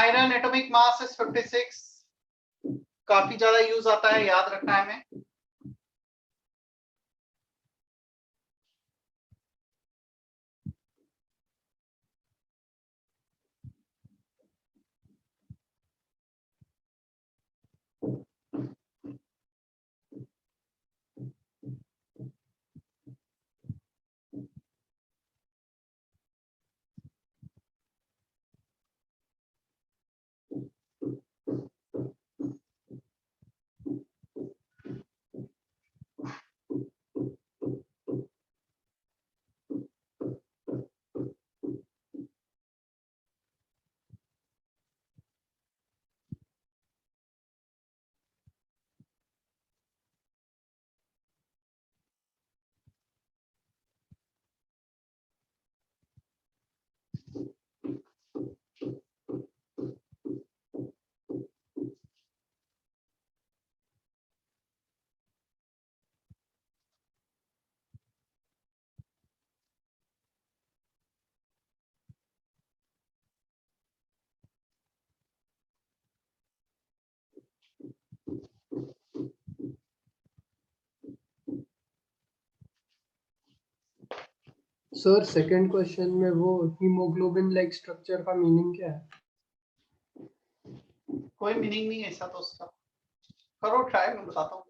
Iron atomic mass is 56, काफी ज्यादा use आता है, याद रखना है हमें। सर सेकंड क्वेश्चन में वो हीमोग्लोबिन लाइक स्ट्रक्चर का मीनिंग क्या है? कोई मीनिंग नहीं है ऐसा तो उसका, करो ट्राई, मैं बताता हूँ।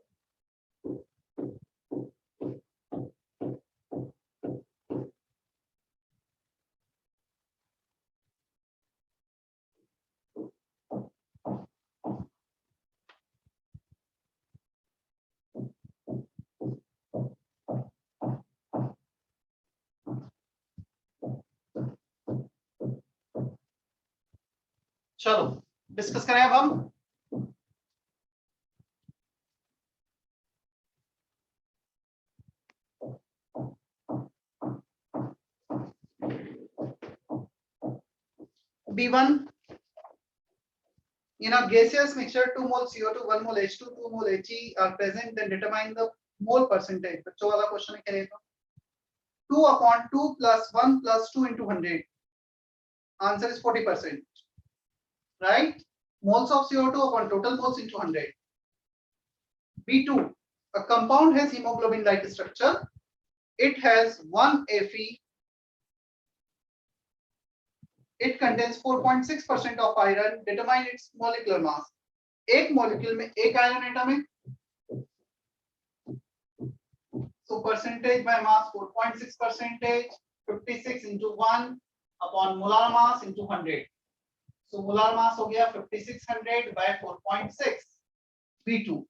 चलो डिस्कस करें अब हम। B1, in a gaseous mixture 2 mole CO2, 1 mole H2, 2 mole He are present, then determine the mole percentage। बच्चों वाला क्वेश्चन है, करेगा 2 upon 2 plus 1 plus 2 into 100, answer is 40%, right? Moles of CO2 upon total moles into 100. B2, a compound has hemoglobin like structure, it has 1 Fe, it contains 4.6% of iron, determine its molecular mass। एक molecule में एक iron atom है, so percentage by mass 4.6%, 56 into 1 upon molar mass into 100, so molar mass हो गया 5600 by 4.6। B2,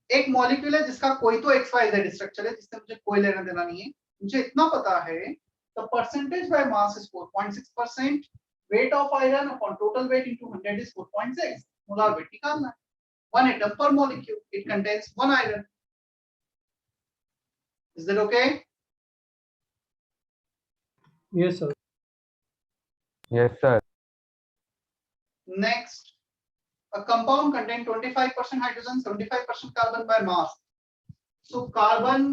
एक molecule है जिसका कोई तो XYZ स्ट्रक्चर है, जिससे मुझे कोई लेना देना नहीं है, मुझे इतना पता है the percentage by mass is 4.6%, weight of iron upon total weight into 100 is 4.6, molar weight निकालना है। 1 atom per molecule, it contains 1 iron। Is that okay? Yes sir. Yes, sir. Next, a compound contain 25% hydrogen, 75% carbon by mass, so carbon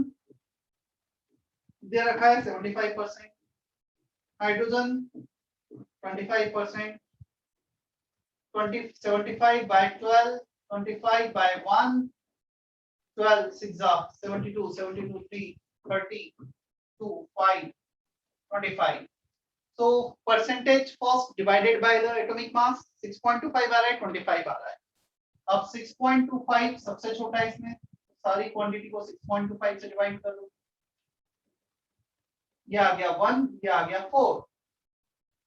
दे रखा है 75%, hydrogen 25%, 75 by 12, 25 by 1, 12 6 are 72, 72 3 30 2 5 25, so percentage first divided by the atomic mass 6.25 आ रहा है, 25 आ रहा है। अब 6.25 सबसे छोटा है इसमें, सारी क्वांटिटी को 6.25 से डिवाइड कर लो, ये आ गया 1, ये आ गया 4,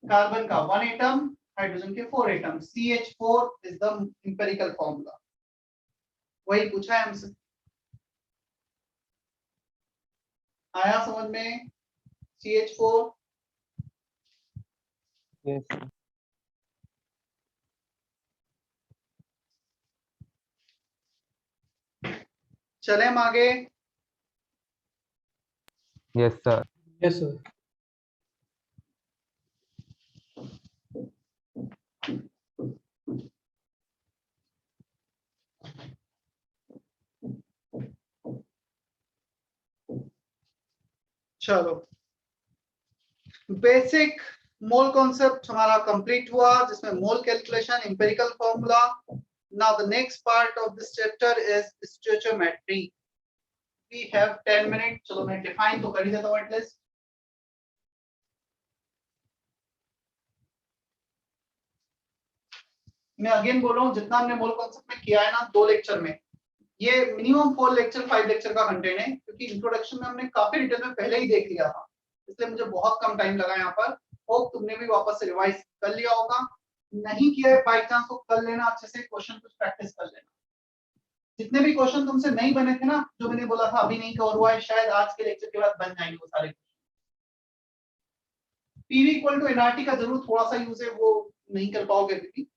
कार्बन का 1 एटम, हाइड्रोजन के 4 atom, CH4 is the empirical formula, वही पूछा है हमसे। आया समझ में? CH4 Yes, sir. चले हम आगे। Yes, sir. Yes sir. चलो बेसिक मोल कॉन्सेप्ट हमारा कंप्लीट हुआ, जिसमें mole calculation, empirical formula. Now the next part of this chapter is stoichiometry. We have 10 minute. चलो मैं डिफाइन तो कर ही देता हूं एटलीस्ट. मैं अगेन बोल रहा हूं, जितना हमने मोल कॉन्सेप्ट में किया है ना 2 लेक्चर में, ये मिनिमम 4 लेक्चर 5 लेक्चर का कंटेंट है, क्योंकि इंट्रोडक्शन में हमने काफी डिटेल में पहले ही देख लिया था, इसलिए मुझे बहुत कम टाइम लगा यहाँ पर. होप तुमने भी वापस से रिवाइज कर लिया होगा. नहीं किया है बाई चांस तो कर लेना अच्छे से, क्वेश्चन कुछ प्रैक्टिस कर लेना. जितने भी क्वेश्चन तुमसे नहीं बने थे ना, जो मैंने बोला था अभी नहीं कवर हुआ है, शायद आज के लेक्चर के बाद बन जाएंगे वो सारे. पीवी इक्वल टू एनआरटी का जरूर थोड़ा सा यूज है, वो नहीं कर पाओगे अभी.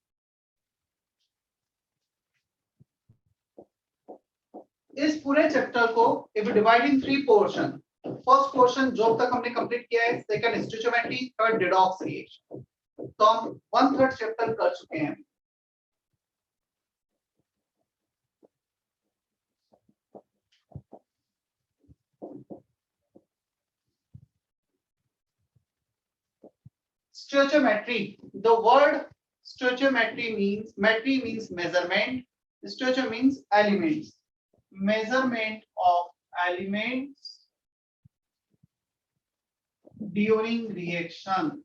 इस पूरे चैप्टर को if divide in 3 portion. First portion जो तक हमने कंप्लीट किया है, second stoichiometry, third redox reaction. तो हम 1/3 चैप्टर कर चुके हैं. Stoichiometry. The word stoichiometry means measurement. Stoichio means elements. Measurement of elements during reaction.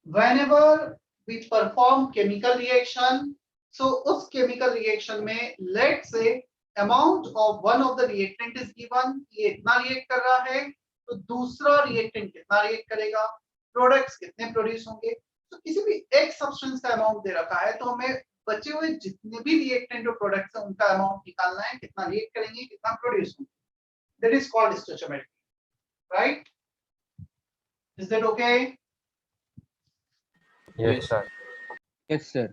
Whenever we perform chemical reaction, so उस chemical reaction में let's say amount of one of the reactant is given, ये इतना react कर रहा है, तो दूसरा reactant कितना react करेगा, products कितने प्रोड्यूस होंगे. तो किसी भी एक सब्सटेंस का अमाउंट दे रखा है, तो हमें बचे हुए जितने भी रिएक्टेंट और प्रोडक्ट्स हैं उनका अमाउंट निकालना है, कितना रिएक्ट करेंगे, कितना प्रोड्यूस होंगे. That is called stoichiometry, right? Is that okay? Yes, sir. Yes, sir.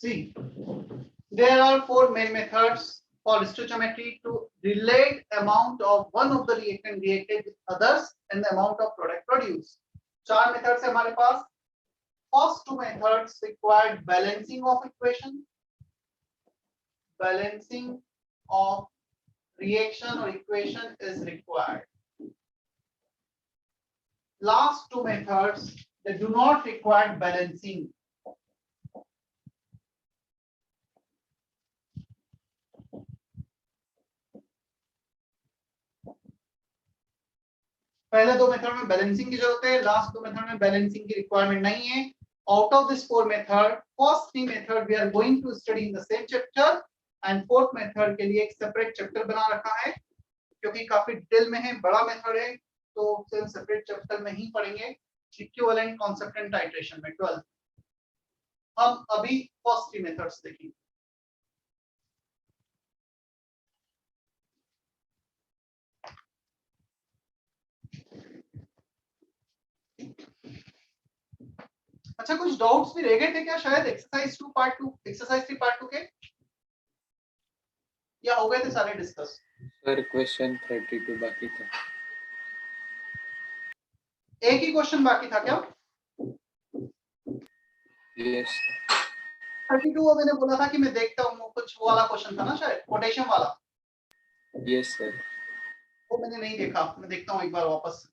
See, there are 4 main methods for stoichiometry to relate amount of one of the reactant reacted with others and the amount of product produced. 4 methods है हमारे पास. First 2 methods required balancing of equation. Balancing of reaction or equation is required. Last 2 methods, they do not require balancing. पहले 2 method में balancing की जरूरत है, last 2 method में balancing की requirement नहीं है. Out of this 4 method, first 3 method we are going to study in the same chapter and fourth method के लिए एक सेपरेट चैप्टर बना रखा है, क्योंकि काफी डिटेल में है, बड़ा मेथड है, तो हम सेपरेट चैप्टर में ही पढ़ेंगे. इक्विवेलेंट कांसेप्ट एंड टाइट्रेशन में 12. हम अभी फर्स्ट 3 मेथड्स देखेंगे. अच्छा, कुछ डाउट्स भी रह गए थे क्या शायद एक्सरसाइज 2 पार्ट 2, एक्सरसाइज 3 पार्ट 2 के, या हो गए थे सारे डिस्कस? सर क्वेश्चन 32 बाकी था. एक ही क्वेश्चन बाकी था क्या? यस 32 वो मैंने बोला था कि मैं देखता हूँ, कुछ वो वाला क्वेश्चन था ना शायद, पोटेशियम वाला. Yes sir. वो मैंने नहीं देखा, मैं देखता हूँ एक बार वापस.